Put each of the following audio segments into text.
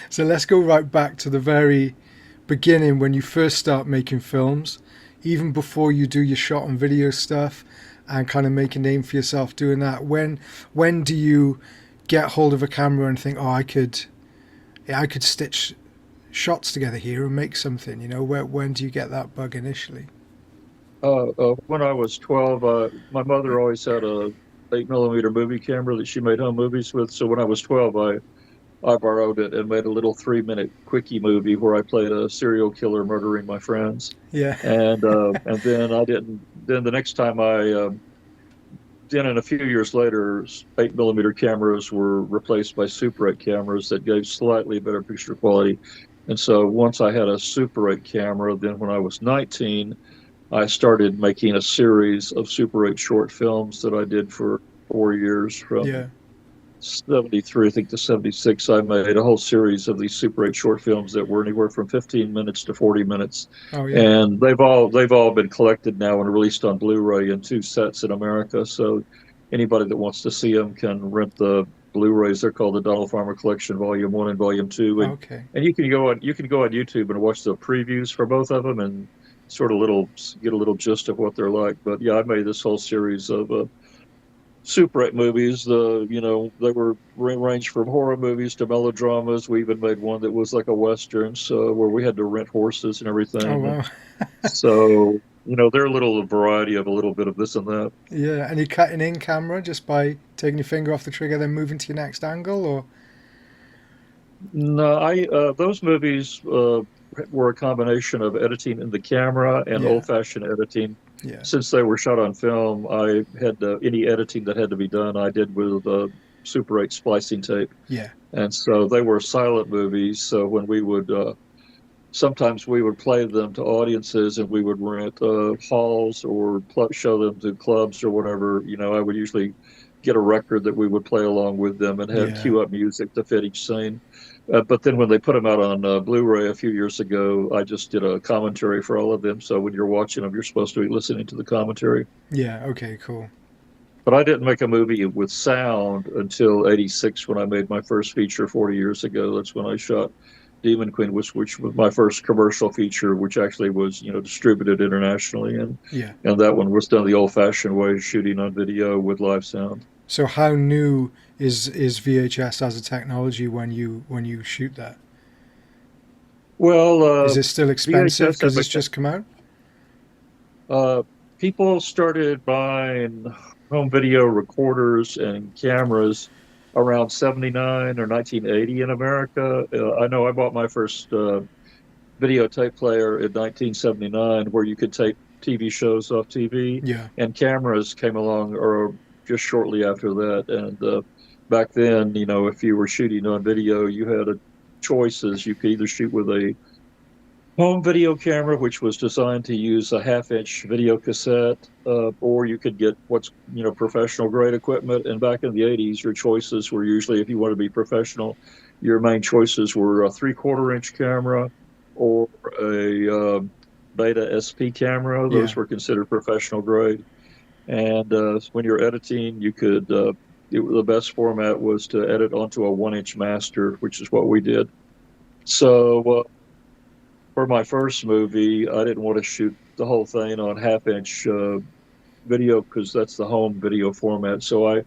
So let's go right back to the very beginning when you first start making films, even before you do your shot and video stuff and kind of make a name for yourself doing that. When do you get hold of a camera and think, oh, I could stitch shots together here and make something? You know, when do you get that bug initially? When I was 12, my mother always had a 8 millimeter movie camera that she made home movies with. So when I was 12, I borrowed it and made a little 3 minute quickie movie where I played a serial killer murdering my friends. Yeah, And then I didn't. Then the next time then in a few years later, 8 millimeter cameras were replaced by Super 8 cameras that gave slightly better picture quality. And so once I had a Super 8 camera, then when I was 19, I started making a series of Super 8 short films that I did for 4 years from yeah. 73, I think, to 76. I made a whole series of these Super 8 short films that were anywhere from 15 minutes to 40 minutes. Oh, yeah. And they've all been collected now and released on Blu-ray in two sets in America. So anybody that wants to see them can rent the Blu-rays. They're called the Donald Farmer Collection Volume 1 and Volume 2. Okay. And you can go on YouTube and watch the previews for both of them and sort of get a little gist of what they're like. But yeah, I made this whole series of Super 8 movies. They were ranged from horror movies to melodramas. We even made one that was like a western, so where we had to rent horses and Oh, everything. And wow. so, they're a little variety of a little bit of this and that. Yeah, and you're cutting in camera just by taking your finger off the trigger, then moving to your next angle, or No, I those movies were a combination of editing in the camera and yeah, old-fashioned editing. yeah, Since they were shot on film, I had any editing that had to be done, I did with Super 8 splicing tape. yeah, And so they were silent movies. So when we would sometimes we would play them to audiences and we would rent halls or show them to clubs or whatever. I would usually get a record that we would play along with them and have yeah. cue up music to fit each scene. But then when they put them out on Blu-ray a few years ago, I just did a commentary for all of them. So when you're watching them, you're supposed to be listening to the commentary. Yeah, okay, cool. But I didn't make a movie with sound until '86 when I made my first feature 40 years ago. That's when I shot Demon Queen, which was my first commercial feature, which actually was, distributed internationally. And, Yeah. and that one was done the old fashioned way, shooting on video with live sound. So how new is VHS as a technology when you shoot that? Well, Is it still expensive VHS because it's just come out? uh, people started buying home video recorders and cameras around 79 or 1980 in America. I know I bought my first videotape player in 1979 where you could tape TV shows off TV, Yeah, and cameras came along or just shortly after that. And back then, if you were shooting on video, you had choices. You could either shoot with a home video camera, which was designed to use a half-inch video cassette, or you could get what's professional grade equipment. And back in the '80s, your choices were usually, if you want to be professional, your main choices were a three-quarter-inch camera or a Beta SP camera. yeah. Those were considered professional grade. And when you're editing, the best format was to edit onto a 1-inch master, which is what we did. So for my first movie, I didn't want to shoot the whole thing on half-inch video because that's the home video format. So I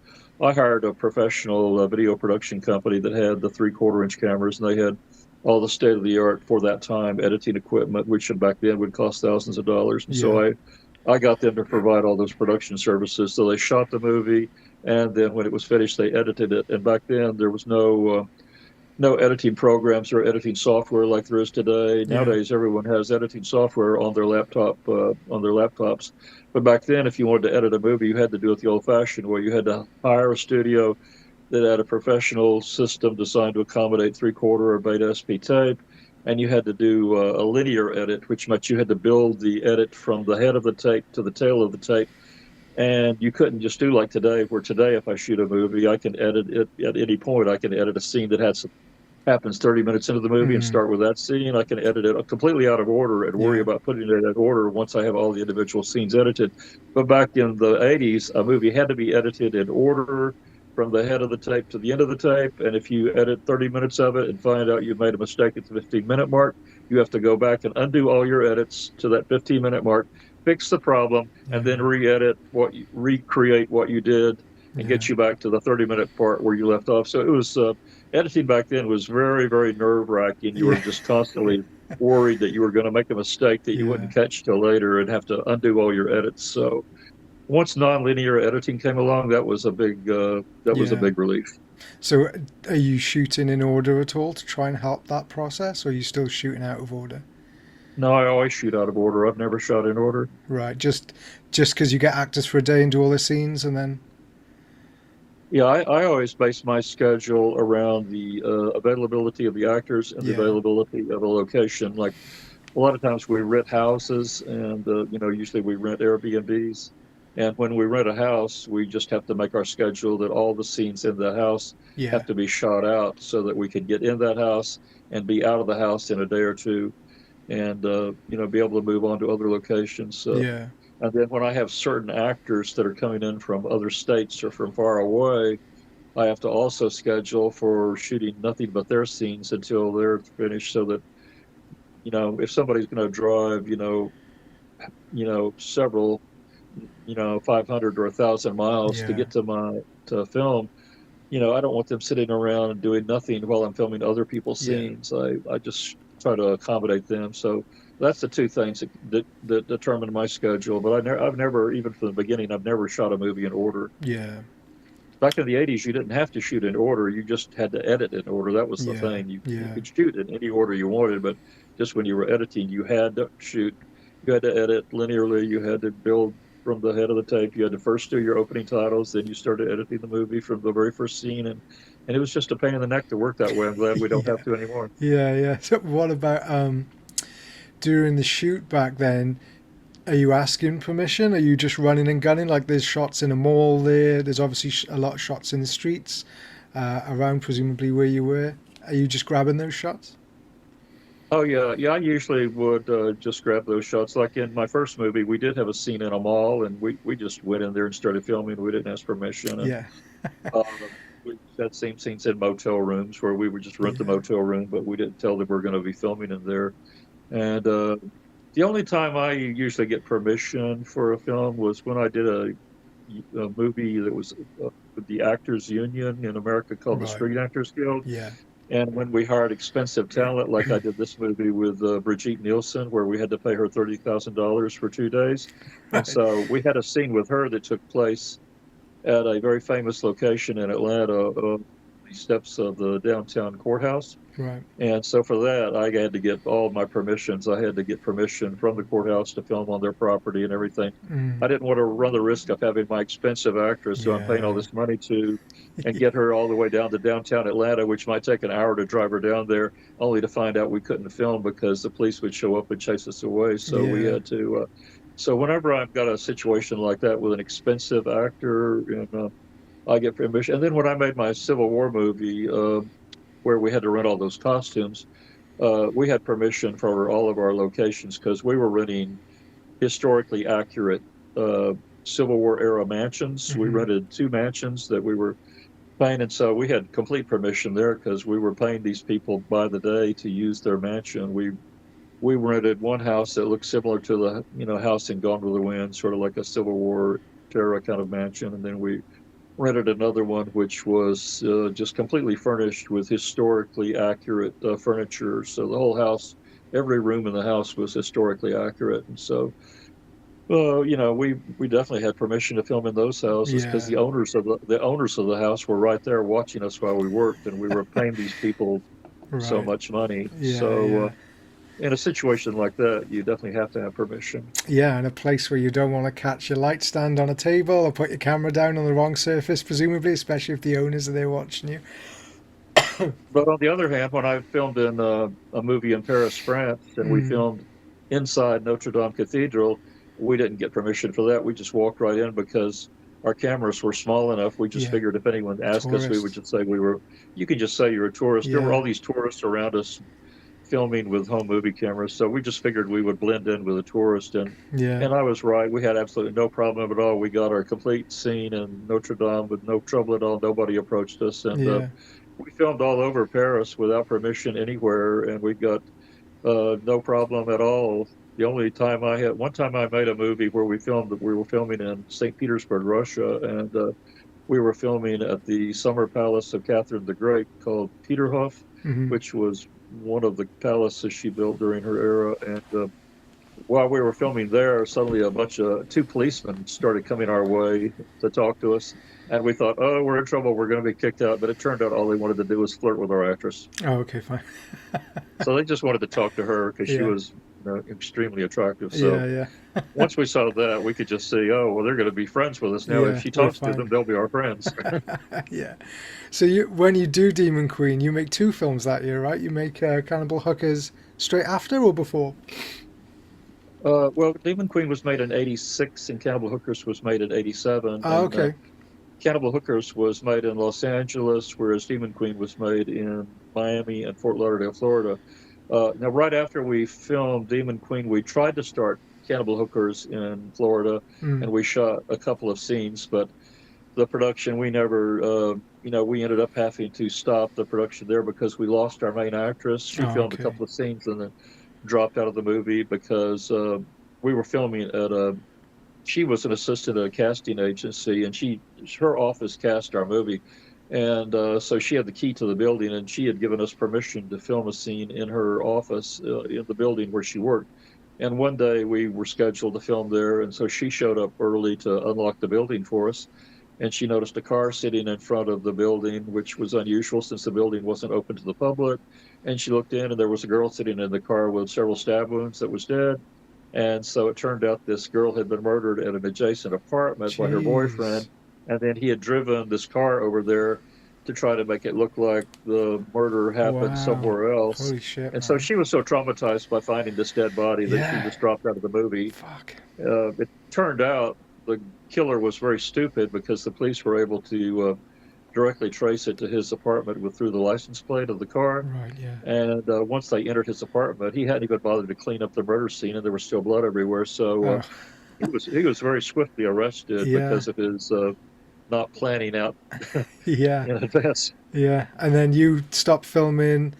hired a professional video production company that had the three-quarter-inch cameras, and they had all the state-of-the-art for that time editing equipment, which back then would cost thousands of dollars. And Yeah. so I got them to provide all those production services. So they shot the movie, and then when it was finished, they edited it. And back then, there was no editing programs or editing software like there is today. Yeah. Nowadays, everyone has editing software on their laptops. But back then, if you wanted to edit a movie, you had to do it the old-fashioned way. You had to hire a studio that had a professional system designed to accommodate three-quarter or Beta SP tape, and you had to do a linear edit, which meant you had to build the edit from the head of the tape to the tail of the tape. And you couldn't just do like today, where today, if I shoot a movie, I can edit it at any point. I can edit a scene that happens 30 minutes into the movie and Hmm. start with that scene. I can edit it completely out of order and worry Yeah. about putting it in order once I have all the individual scenes edited. But back in the '80s, a movie had to be edited in order from the head of the tape to the end of the tape. And if you edit 30 minutes of it and find out you made a mistake at the 15-minute mark, you have to go back and undo all your edits to that 15-minute mark, fix the problem, and then Yeah. re-edit recreate what you did and Yeah. get you back to the 30-minute part where you left off. So it was editing back then was very, very nerve-wracking. You were Yeah. just constantly worried that you were going to make a mistake that you Yeah. wouldn't catch till later and have to undo all your edits. So once nonlinear editing came along, that was a Yeah. big relief. So, are you shooting in order at all to try and help that process, or are you still shooting out of order? No, I always shoot out of order. I've never shot in order. Right. Just because you get actors for a day and do all the scenes, and then Yeah, I always base my schedule around the availability of the actors and the yeah. availability of a location. Like a lot of times we rent houses, and usually we rent Airbnbs. And when we rent a house, we just have to make our schedule that all the scenes in the house Yeah. have to be shot out so that we can get in that house and be out of the house in a day or two, and be able to move on to other locations. Yeah. And then when I have certain actors that are coming in from other states or from far away, I have to also schedule for shooting nothing but their scenes until they're finished, so that if somebody's going to drive several 500 or 1,000 miles to Yeah. get to film, I don't want them sitting around and doing nothing while I'm filming other people's Yeah. scenes. I just try to accommodate them. So that's the two things that determine my schedule. But I've never, even from the beginning, I've never shot a movie in order. Yeah. Back in the 80s, you didn't have to shoot in order. You just had to edit in order. That was the Yeah. thing. You Yeah. could shoot in any order you wanted, but just when you were editing, you had to shoot, you had to edit linearly, you had to build from the head of the tape. You had to first do your opening titles, then you started editing the movie from the very first scene, and it was just a pain in the neck to work that way. I'm glad we don't Yeah. have to anymore. Yeah. Yeah. So, what about during the shoot back then? Are you asking permission? Are you just running and gunning? Like there's shots in a mall there. There's obviously a lot of shots in the streets around, presumably where you were. Are you just grabbing those shots? Oh yeah, yeah. I usually would just grab those shots. Like in my first movie, we did have a scene in a mall, and we just went in there and started filming. We didn't ask permission, and Yeah. uh, we had same scenes in motel rooms where we would just rent the Yeah. motel room, but we didn't tell them we're going to be filming in there. And the only time I usually get permission for a film was when I did a movie that was with the Actors Union in America called the Right. Screen Actors Guild. Yeah. And when we hired expensive talent, like I did this movie with Brigitte Nielsen, where we had to pay her $30,000 for 2 days. And Right. so we had a scene with her that took place at a very famous location in Atlanta, the steps of the downtown courthouse. Right. And so for that, I had to get all my permissions. I had to get permission from the courthouse to film on their property and everything. Mm. I didn't want to run the risk of having my expensive actress, who I'm paying all Yeah. this money to, and get her all the way down to downtown Atlanta, which might take an hour to drive her down there, only to find out we couldn't film because the police would show up and chase us away. So we Yeah. had to. So whenever I've got a situation like that with an expensive actor, I get permission. And then when I made my Civil War movie, where we had to rent all those costumes, we had permission for all of our locations because we were renting historically accurate Civil War era mansions. We Hmm. rented 2 mansions that we were paying, and so we had complete permission there because we were paying these people by the day to use their mansion. We rented one house that looked similar to the house in Gone with the Wind, sort of like a Civil War era kind of mansion, and then we rented another one which was just completely furnished with historically accurate furniture. So the whole house, every room in the house was historically accurate, and so we definitely had permission to film in those houses because Yeah. the owners of the house were right there watching us while we worked, and we were paying these people so Right. much money. Yeah. So Yeah. in a situation like that, you definitely have to have permission. Yeah, in a place where you don't want to catch your light stand on a table or put your camera down on the wrong surface, presumably, especially if the owners are there watching you. But on the other hand, when I filmed in a movie in Paris, France, and we Mm. filmed inside Notre Dame Cathedral, we didn't get permission for that. We just walked right in because our cameras were small enough. We just Yeah. figured if anyone asked us, we would Tourists. just say you could just say you're a tourist. There were Yeah. all these tourists around us filming with home movie cameras, so we just figured we would blend in with the tourist. Yeah. And I was right. We had absolutely no problem at all. We got our complete scene in Notre Dame with no trouble at all. Nobody approached us, and Yeah. we filmed all over Paris without permission anywhere, and we got no problem at all. The only time I had one time I made a movie where we were filming in St. Petersburg, Russia, and we were filming at the summer palace of Catherine the Great called Peterhof, Hmm. which was one of the palaces she built during her era. And while we were filming there, suddenly a bunch of two policemen started coming our way to talk to us. And we thought, oh, we're in trouble. We're going to be kicked out. But it turned out all they wanted to do was flirt with our actress. Oh, okay, fine. So they just wanted to talk to her because she Yeah. was, extremely attractive. Yeah. So Yeah. once we saw that, we could just see, oh, well, they're going to be friends with us now. If Yeah. she We're talks to them, fine. they'll be our friends. Yeah. So when you do Demon Queen, you make two films that year, right? You make Cannibal Hookers straight after or before? Well, Demon Queen was made in '86, and Cannibal Hookers was made in '87, Oh, and okay. Cannibal Hookers was made in Los Angeles, whereas Demon Queen was made in Miami and Fort Lauderdale, Florida. Now, right after we filmed Demon Queen, we tried to start Cannibal Hookers in Florida, Mm. and we shot a couple of scenes, but the production, we never, we ended up having to stop the production there because we lost our main actress. She Oh, filmed a okay. couple of scenes and then dropped out of the movie because we were filming at a she was an assistant at a casting agency, and her office cast our movie, and so she had the key to the building, and she had given us permission to film a scene in her office in the building where she worked. And one day we were scheduled to film there, and so she showed up early to unlock the building for us. And she noticed a car sitting in front of the building, which was unusual since the building wasn't open to the public. And she looked in, and there was a girl sitting in the car with several stab wounds that was dead. And so it turned out this girl had been murdered at an adjacent apartment by her Jeez. boyfriend. And then he had driven this car over there to try to make it look like the murder happened Wow. somewhere else. Holy shit, And so man. she was so traumatized by finding this dead body that she Yeah. just dropped out of the movie. Fuck. It turned out the killer was very stupid because the police were able to directly trace it to his apartment through the license plate of the car. Right. Yeah. And once they entered his apartment, he hadn't even bothered to clean up the murder scene, and there was still blood everywhere. So Oh. he was very swiftly arrested Yeah. because of his not planning out Yeah. in advance. Yeah. And then you stop filming,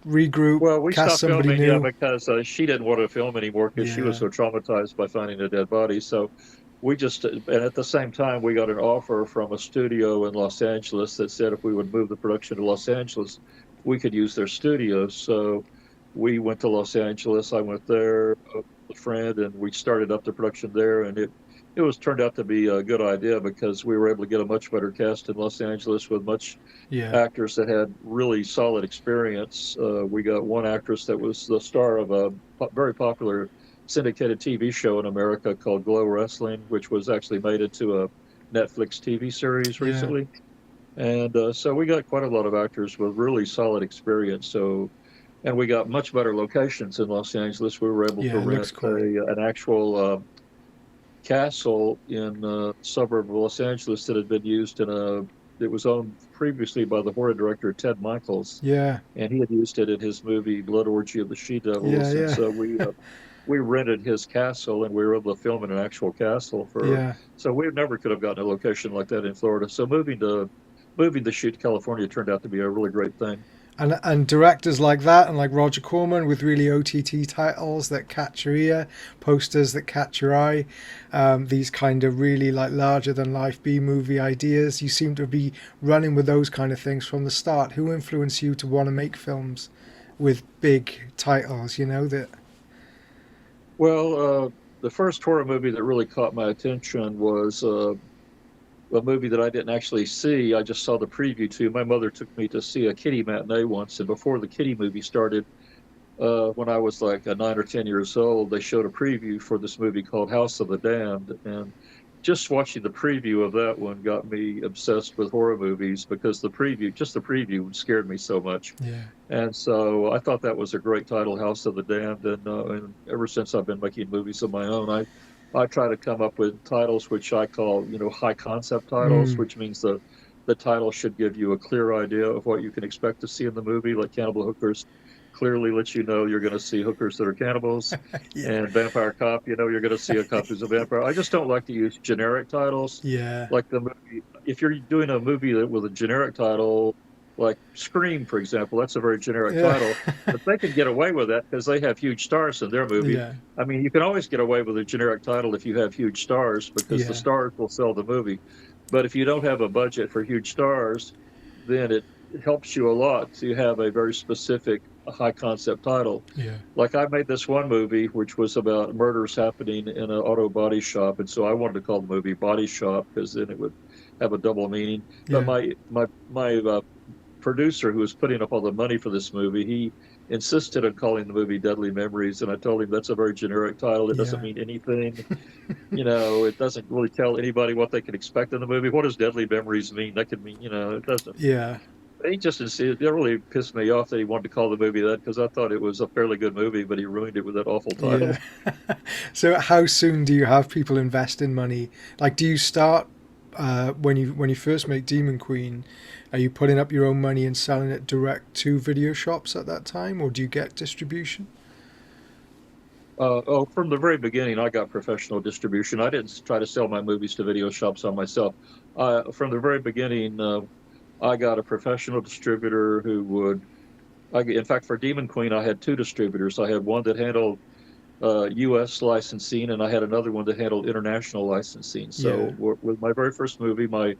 regroup, Well, we cast stopped somebody filming, yeah, new. because she didn't want to film anymore because she was Yeah. so traumatized by finding a dead body. So we just, and at the same time, we got an offer from a studio in Los Angeles that said if we would move the production to Los Angeles, we could use their studio. So we went to Los Angeles. I went there with a friend, and we started up the production there. And it was turned out to be a good idea because we were able to get a much better cast in Los Angeles with much Yeah. actors that had really solid experience. We got one actress that was the star of a very popular syndicated TV show in America called Glow Wrestling, which was actually made into a Netflix TV series Yeah. recently. And so we got quite a lot of actors with really solid experience. And we got much better locations in Los Angeles. We were able to Yeah. It looks rent cool. an actual castle in a suburb of Los Angeles that had been used it was owned previously by the horror director Ted Michaels, Yeah. and he had used it in his movie Blood Orgy of the Yeah. She-Devils. And Yeah. so we rented his castle, and we were able to film in an actual castle Yeah. so we never could have gotten a location like that in Florida. So moving the shoot to California turned out to be a really great thing. And directors like that, and like Roger Corman with really OTT titles that catch your ear, posters that catch your eye, these kind of really like larger than life B movie ideas. You seem to be running with those kind of things from the start. Who influenced you to want to make films with big titles? You know that. Well, the first horror movie that really caught my attention was a movie that I didn't actually see. I just saw the preview to. My mother took me to see a kitty matinee once, and before the kitty movie started, when I was like 9 or 10 years old, they showed a preview for this movie called House of the Damned, and just watching the preview of that one got me obsessed with horror movies because just the preview scared me so much. Yeah. And so I thought that was a great title, House of the Damned. And ever since I've been making movies of my own, I try to come up with titles which I call, high concept titles, Mm. which means the title should give you a clear idea of what you can expect to see in the movie, like Cannibal Hookers clearly lets you know you're going to see hookers that are cannibals, Yeah. and Vampire Cop, you know you're going to see a cop who's a vampire. I just don't like to use generic titles, Yeah. like the movie. If you're doing a movie with a generic title, like Scream, for example, that's a very generic Yeah. title, but they can get away with that because they have huge stars in their movie. Yeah. I mean, you can always get away with a generic title if you have huge stars because the Yeah. stars will sell the movie. But if you don't have a budget for huge stars, then it helps you a lot to have a very specific high concept title. Yeah. Like I made this one movie which was about murders happening in an auto body shop, and so I wanted to call the movie Body Shop because then it would have a double meaning. But Yeah. my producer who was putting up all the money for this movie, he insisted on calling the movie Deadly Memories, and I told him that's a very generic title. It doesn't Yeah. mean anything. You know, it doesn't really tell anybody what they can expect in the movie. What does Deadly Memories mean? That could mean, you know, it doesn't. Yeah. He just it really pissed me off that he wanted to call the movie that because I thought it was a fairly good movie, but he ruined it with that awful Yeah. title. So how soon do you have people investing money? Like, do you start when you first make Demon Queen? Are you putting up your own money and selling it direct to video shops at that time, or do you get distribution? Oh, from the very beginning, I got professional distribution. I didn't try to sell my movies to video shops on myself. From the very beginning, I got a professional distributor who would. In fact, for Demon Queen, I had two distributors. I had one that handled U.S. licensing, and I had another one that handled international licensing. Yeah. So, with my very first movie, my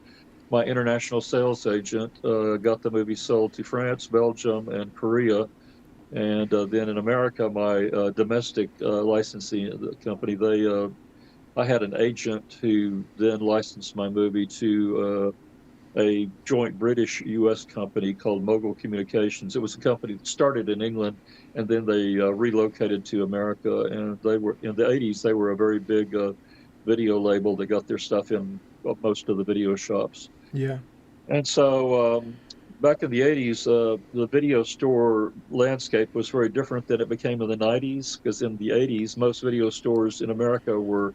international sales agent got the movie sold to France, Belgium, and Korea. And then in America, my domestic licensing company, I had an agent who then licensed my movie to a joint British-U.S. company called Mogul Communications. It was a company that started in England, and then they relocated to America. And they were in the '80s. They were a very big video label that got their stuff in most of the video shops. Yeah. And so back in the '80s, the video store landscape was very different than it became in the '90s, because in the '80s, most video stores in America were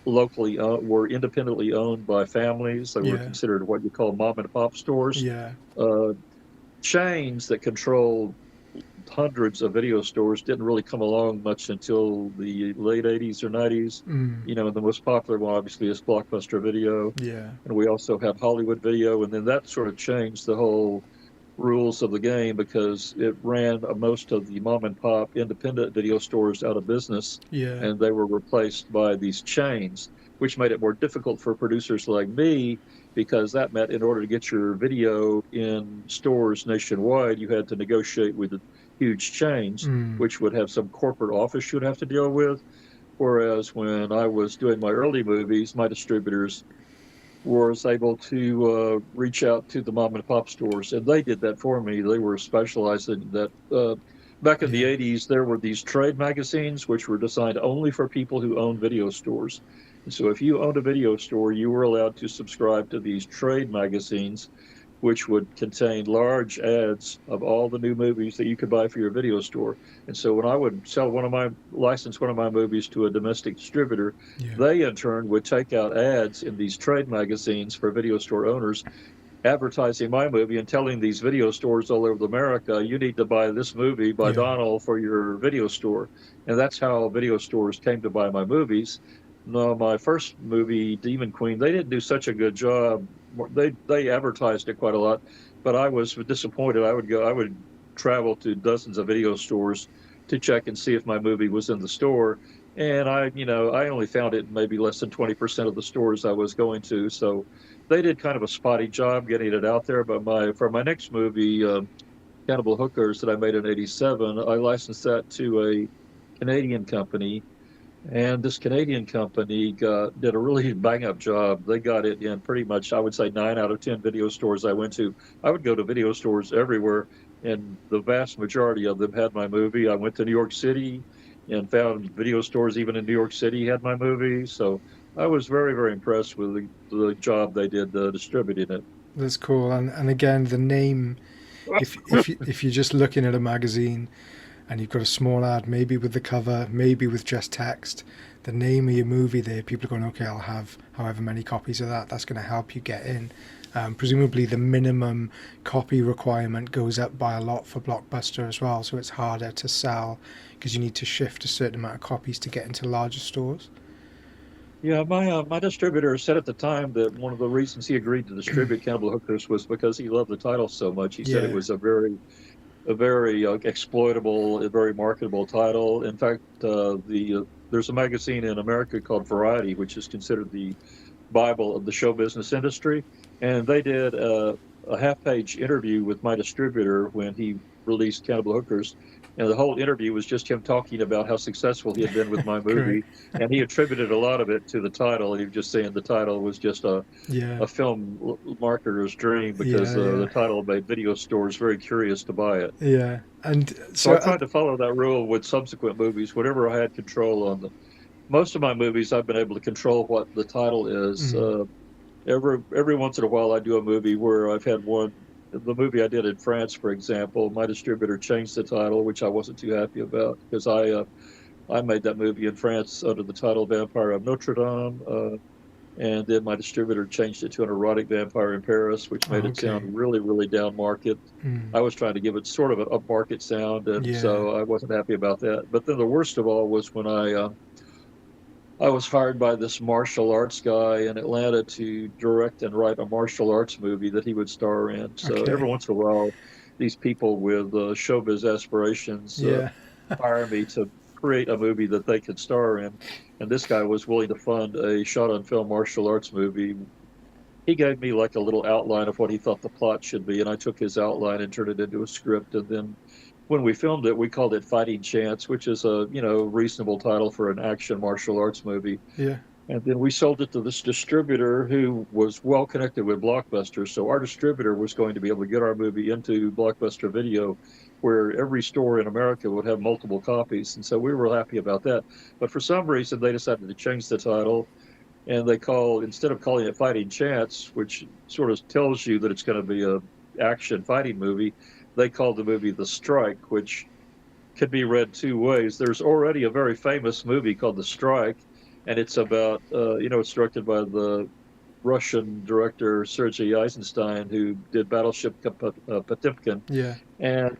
independently owned by families. They were Yeah. considered what you call mom and pop stores. Yeah. Uh, Chains that controlled hundreds of video stores didn't really come along much until the late '80s or '90s. Mm. You know, and the most popular one obviously is Blockbuster Video, Yeah. and we also have Hollywood Video, and then that sort of changed the whole rules of the game because it ran most of the mom and pop independent video stores out of business, Yeah. and they were replaced by these chains, which made it more difficult for producers like me because that meant in order to get your video in stores nationwide, you had to negotiate with the huge chains, Mm. which would have some corporate office you'd have to deal with. Whereas when I was doing my early movies, my distributors was able to reach out to the mom and pop stores, and they did that for me. They were specialized in that. Back in the Yeah. '80s, there were these trade magazines which were designed only for people who owned video stores. And so if you owned a video store, you were allowed to subscribe to these trade magazines, which would contain large ads of all the new movies that you could buy for your video store. And so when I would license one of my movies to a domestic distributor, Yeah. they in turn would take out ads in these trade magazines for video store owners, advertising my movie and telling these video stores all over America, you need to buy this movie by Yeah. Donald for your video store. And that's how video stores came to buy my movies. No, my first movie, Demon Queen, they didn't do such a good job. They advertised it quite a lot, but I was disappointed. I would travel to dozens of video stores to check and see if my movie was in the store, and I only found it in maybe less than 20% of the stores I was going to. So they did kind of a spotty job getting it out there. But for my next movie, Cannibal Hookers, that I made in '87, I licensed that to a Canadian company. And this Canadian company did a really bang up job. They got it in pretty much, I would say, 9 out of 10 video stores I went to. I would go to video stores everywhere, and the vast majority of them had my movie. I went to New York City and found video stores even in New York City had my movie. So I was very, very impressed with the job they did distributing it. That's cool. And again, the name. If you're just looking at a magazine and you've got a small ad, maybe with the cover, maybe with just text, the name of your movie there, people are going, okay, I'll have however many copies of that. That's going to help you get in. Presumably, the minimum copy requirement goes up by a lot for Blockbuster as well, so it's harder to sell because you need to shift a certain amount of copies to get into larger stores. Yeah, my distributor said at the time that one of the reasons he agreed to distribute Cannibal Hookers was because he loved the title so much. He said it Yeah. was a very exploitable, a very marketable title. In fact, there's a magazine in America called Variety, which is considered the Bible of the show business industry, and they did a half-page interview with my distributor when he released Cannibal Hookers, and the whole interview was just him talking about how successful he had been with my Great. movie, and he attributed a lot of it to the title. He was just saying the title was just Yeah. a film marketer's dream because Yeah. Yeah. the title made video stores very curious to buy it. Yeah. And So so, I tried to follow that rule with subsequent movies. Whatever I had control on, most of my movies, I've been able to control what the title is. mm, Every once in a while, I do a movie where I've had one. The movie I did in France, for example, my distributor changed the title, which I wasn't too happy about because I made that movie in France under the title Vampire of Notre Dame, and then my distributor changed it to an erotic vampire in Paris, which made it okay. sound really, really down market. Mm, I was trying to give it sort of an upmarket sound, and yeah. so I wasn't happy about that. But then the worst of all was when I was hired by this martial arts guy in Atlanta to direct and write a martial arts movie that he would star in. So every Okay. once in a while, these people with showbiz aspirations Yeah. hire me to create a movie that they could star in. And this guy was willing to fund a shot on film martial arts movie. He gave me like a little outline of what he thought the plot should be, and I took his outline and turned it into a script. And then when we filmed it, we called it Fighting Chance, which is a reasonable title for an action martial arts movie. Yeah. And then we sold it to this distributor who was well connected with Blockbuster. So our distributor was going to be able to get our movie into Blockbuster Video, where every store in America would have multiple copies. And so we were happy about that. But for some reason, they decided to change the title. And instead of calling it Fighting Chance, which sort of tells you that it's going to be a action fighting movie, they called the movie The Strike, which could be read two ways. There's already a very famous movie called The Strike, and it's about, it's directed by the Russian director Sergei Eisenstein, who did Battleship Potemkin. Yeah. And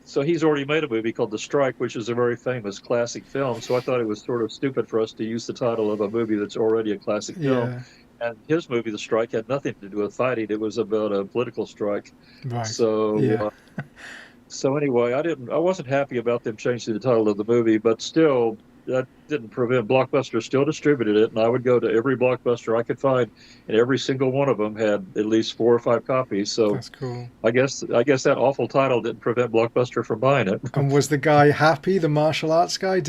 so he's already made a movie called The Strike, which is a very famous classic film. So I thought it was sort of stupid for us to use the title of a movie that's already a classic film. Yeah. And his movie, The Strike, had nothing to do with fighting. It was about a political strike. Right. So Yeah. so anyway, I wasn't happy about them changing the title of the movie, but still, that didn't prevent Blockbuster still distributed it, and I would go to every Blockbuster I could find, and every single one of them had at least 4 or 5 copies. So That's cool. I guess that awful title didn't prevent Blockbuster from buying it. And was the guy happy, the martial arts guy?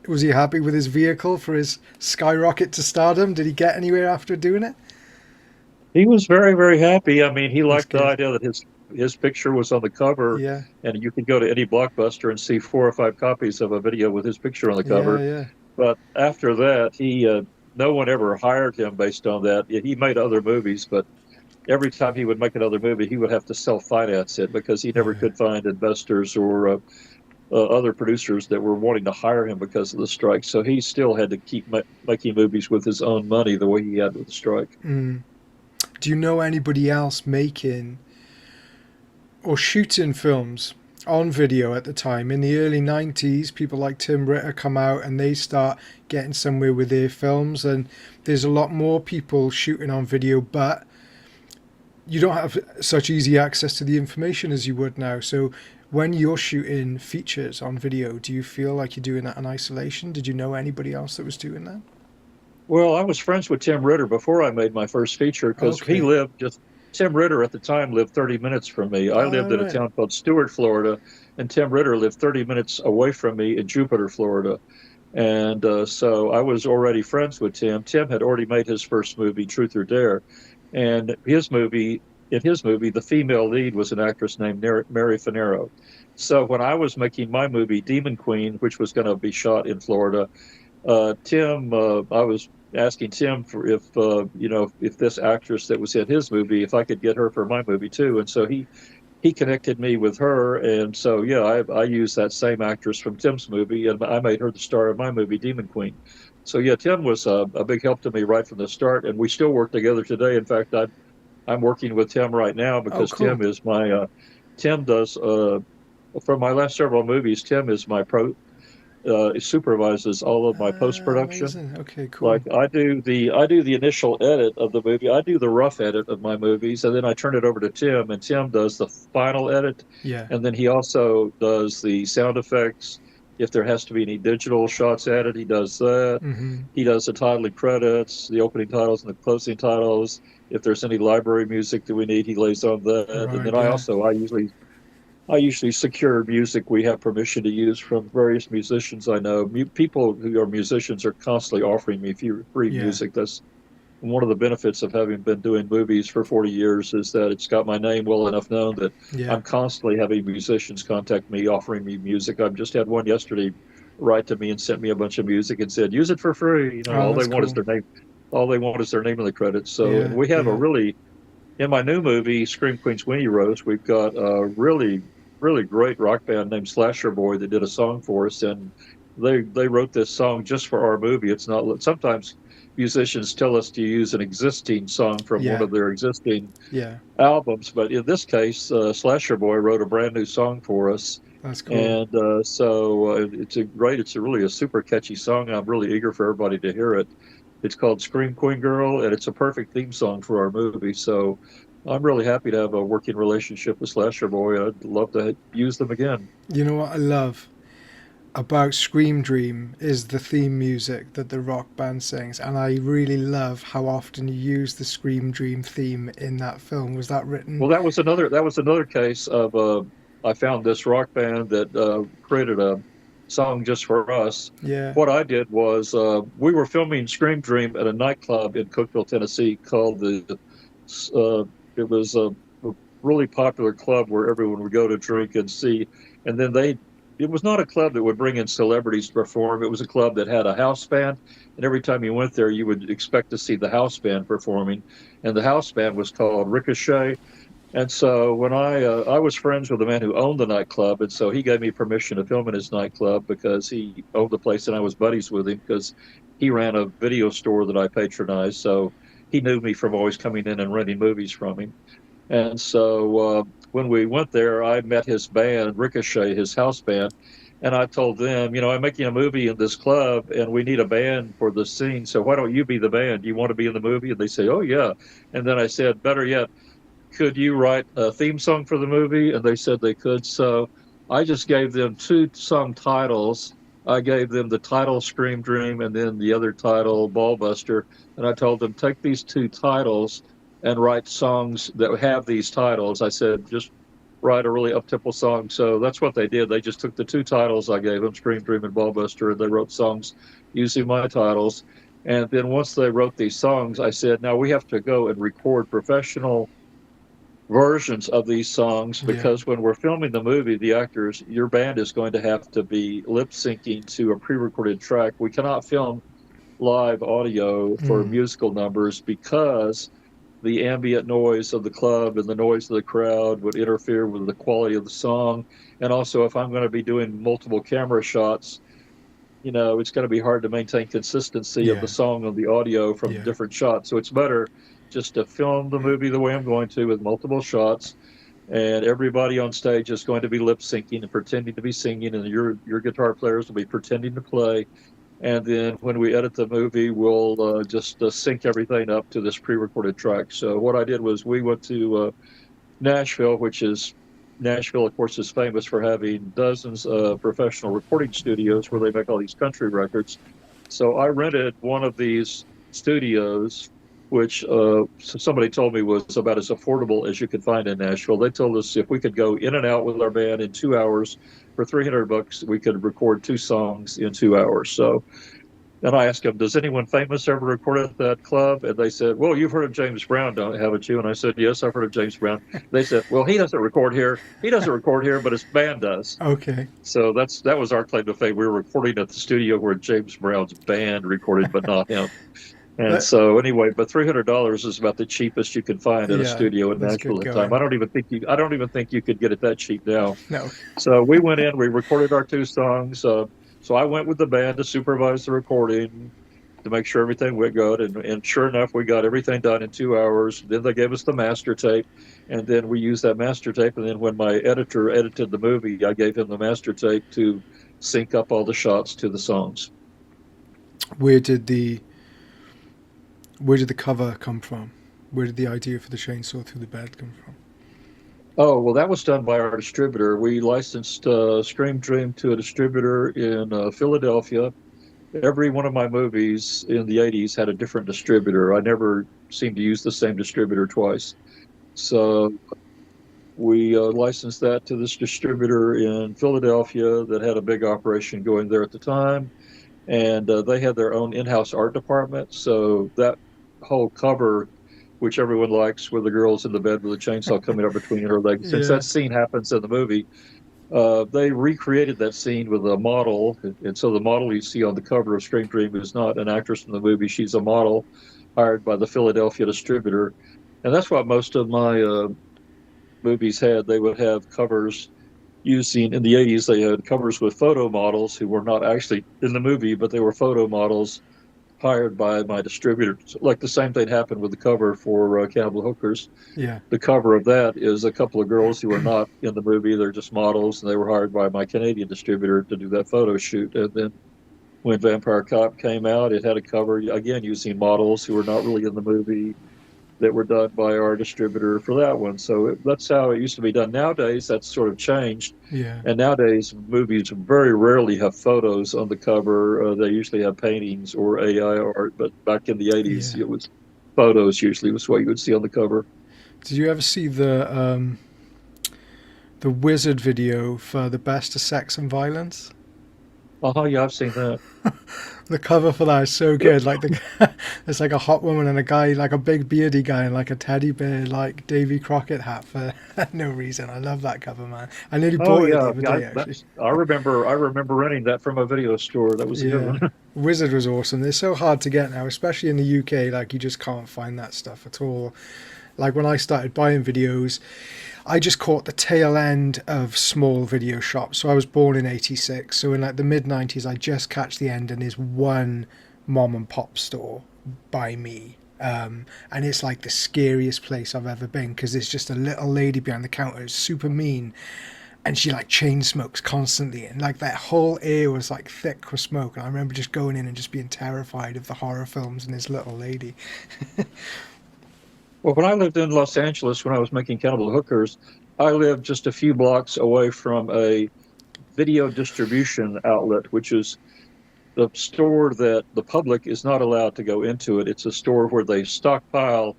Was he happy with his vehicle for his skyrocket to stardom? Did he get anywhere after doing it? He was very, very happy. I mean, he That's liked the good. idea that his picture was on the cover, Yeah. and you could go to any Blockbuster and see 4 or 5 copies of a video with his picture on the Yeah. cover. Yeah. But after that, no one ever hired him based on that. He made other movies, but every time he would make another movie, he would have to self-finance it because he never Yeah. could find investors or other producers that were wanting to hire him because of the strike. So he still had to keep making movies with his own money the way he had with the strike. Mm. Do you know anybody else making or shooting films on video at the time? In the early 90s, people like Tim Ritter come out and they start getting somewhere with their films, and there's a lot more people shooting on video, but you don't have such easy access to the information as you would now. So when you're shooting features on video, do you feel like you're doing that in isolation? Did you know anybody else that was doing that? Well, I was friends with Tim Ritter before I made my first feature because Okay. Tim Ritter at the time lived 30 minutes from me. I All lived in a right. town called Stewart, Florida, and Tim Ritter lived 30 minutes away from me in Jupiter, Florida. And so I was already friends with Tim. Tim had already made his first movie, Truth or Dare. And in his movie, the female lead was an actress named Mary Finero. So when I was making my movie, Demon Queen, which was going to be shot in Florida, I was asking Tim for if this actress that was in his movie, if I could get her for my movie too. And so he connected me with her, and so yeah, I used that same actress from Tim's movie, and I made her the star of my movie, Demon Queen. So yeah, Tim was a big help to me right from the start, and we still work together today. In fact, I'm working with Tim right now Oh, because cool. Tim does for my last several movies. Tim is my pro supervises all of my post production. Amazing. Okay, Like cool. I do the initial edit of the movie. I do the rough edit of my movies, and then I turn it over to Tim, and Tim does the final edit, Yeah. and then he also does the sound effects. If there has to be any digital shots added, he does that. Mm-hmm. He does the title and credits, the opening titles and the closing titles. If there's any library music that we need, he lays on that. And Right, then yeah. I usually secure music we have permission to use from various musicians I know. People who are musicians are constantly offering me free Yeah. music. That's one of the benefits of having been doing movies for 40 years is that it's got my name well enough known that Yeah. I'm constantly having musicians contact me offering me music. I've just had one yesterday write to me and sent me a bunch of music and said, use it for free. You know, Oh, all they that's want is cool. their name. All they want is their name in the credits. So, and Yeah, we have a yeah. really in my new movie, Scream Queen's Weenie Rose, we've got a really great rock band named Slasher Boy that did a song for us, and they wrote this song just for our movie. It's not sometimes musicians tell us to use an existing song from one Yeah. of their existing Yeah. albums, but in this case, Slasher Boy wrote a brand new song for us. That's cool. And it's a really a super catchy song. I'm really eager for everybody to hear it. It's called Scream Queen Girl, and it's a perfect theme song for our movie. So I'm really happy to have a working relationship with Slasher Boy. I'd love to use them again. You know what I love about Scream Dream is the theme music that the rock band sings, and I really love how often you use the Scream Dream theme in that film. Was that written? Well, that was another case of I found this rock band that created a song just for us. Yeah. What I did was we were filming Scream Dream at a nightclub in Cookeville, Tennessee, called the. It was a really popular club where everyone would go to drink and see, and then they. It was not a club that would bring in celebrities to perform. It was a club that had a house band, and every time you went there, you would expect to see the house band performing. And the house band was called Ricochet. And so when I was friends with the man who owned the nightclub, and so he gave me permission to film in his nightclub because he owned the place, and I was buddies with him because he ran a video store that I patronized. So he knew me from always coming in and renting movies from him. And so when we went there, I met his band, Ricochet, his house band, and I told them, you know, I'm making a movie in this club, and we need a band for the scene. So why don't you be the band? Do you want to be in the movie? And they say, oh yeah. And then I said, better yet, could you write a theme song for the movie? And they said they could. So I just gave them two song titles. I gave them the title Scream Dream and then the other title Ballbuster. And I told them, take these two titles and write songs that have these titles. I said, just write a really up-tempo song. So that's what they did. They just took the two titles I gave them, Scream Dream and Ballbuster, and they wrote songs using my titles. And then once they wrote these songs, I said, now we have to go and record professional versions of these songs Yeah. because when we're filming the movie, the actors, your band is going to have to be lip syncing to a pre recorded track. We cannot film live audio for Mm. musical numbers because the ambient noise of the club and the noise of the crowd would interfere with the quality of the song. And also, if I'm going to be doing multiple camera shots, you know, it's going to be hard to maintain consistency of the Yeah. song and the audio from Yeah. different shots. So it's better just to film the movie the way I'm going to with multiple shots, and everybody on stage is going to be lip syncing and pretending to be singing, and your guitar players will be pretending to play. And then when we edit the movie, we'll just sync everything up to this pre-recorded track. So what I did was we went to Nashville, which is Nashville, of course, is famous for having dozens of professional recording studios where they make all these country records. So I rented one of these studios, which somebody told me was about as affordable as you could find in Nashville. They told us if we could go in and out with our band in 2 hours for $300, we could record two songs in 2 hours. So then I asked them, does anyone famous ever record at that club? And they said, well, you've heard of James Brown, haven't you? And I said, yes, I've heard of James Brown. They said, well, he doesn't record here. He doesn't record here, but his band does. Okay. So that was our claim to fame. We were recording at the studio where James Brown's band recorded, but not him. And That, so anyway, but $300 is about the cheapest you can find at a yeah, studio in that's good Nashville at the time. going. I don't even think you could get it that cheap now. No. So we went in, we recorded our two songs. So I went with the band to supervise the recording. to make sure everything went good. And sure enough, we got everything done in 2 hours. Then they gave us the master tape, and then we used that master tape. And then when my editor edited the movie, I gave him the master tape to sync up all the shots to the songs. Where did the where did the cover come from? Where did the idea for the chainsaw through the bed come from? Oh, well, that was done by our distributor. We licensed Scream Dream to a distributor in Philadelphia. Every one of my movies in the 80s had a different distributor. I never seemed to use the same distributor twice. So we licensed that to this distributor in Philadelphia that had a big operation going there at the time. And they had their own in-house art department. So that whole cover, which everyone likes, where the girl's in the bed with a chainsaw coming up between her legs, since Yeah, that scene happens in the movie, they recreated that scene with a model. And so the model you see on the cover of Scream Dream is not an actress from the movie. She's a model hired by the Philadelphia distributor. And that's what most of my movies had. They would have covers using, in the 80s, they had covers with photo models who were not actually in the movie, but they were photo models hired by my distributor. Like the same thing happened with the cover for Cannibal Hookers. yeah, The cover of that is a couple of girls who are not in the movie. They're just models, and they were hired by my Canadian distributor to do that photo shoot. And then when Vampire Cop came out, it had a cover, again, using models who were not really in the movie that were done by our distributor for that one. So that's how it used to be done. Nowadays, that's sort of changed. yeah, And nowadays, movies very rarely have photos on the cover. They usually have paintings or AI art. But back in the 80s, yeah. it was photos usually was what you would see on the cover. Did you ever see the Wizard video for the Best of Sex and Violence? Oh, yeah, I've seen that. The cover for that is so good. Like it's like a hot woman and a guy, like a big beardy guy, and like a teddy bear, like Davy Crockett hat for no reason. I love that cover, man. I nearly Oh, bought it the yeah. other Yeah, day, actually. I remember renting that from a video store. That was a good Yeah, one. Wizard was awesome. They're so hard to get now, especially in the UK. Like you just can't find that stuff at all. Like when I started buying videos, I just caught the tail end of small video shops. So I was born in '86. So in like the mid '90s, I just catch the end, and there's one mom and pop store by me. And it's like the scariest place I've ever been because there's just a little lady behind the counter who's super mean, and she like chain smokes constantly, and like that whole air was like thick with smoke. And I remember just going in and just being terrified of the horror films and this little lady. Well, when I lived in Los Angeles, when I was making Cannibal Hookers, I lived just a few blocks away from a video distribution outlet, which is the store that the public is not allowed to go into it. It's a store where they stockpile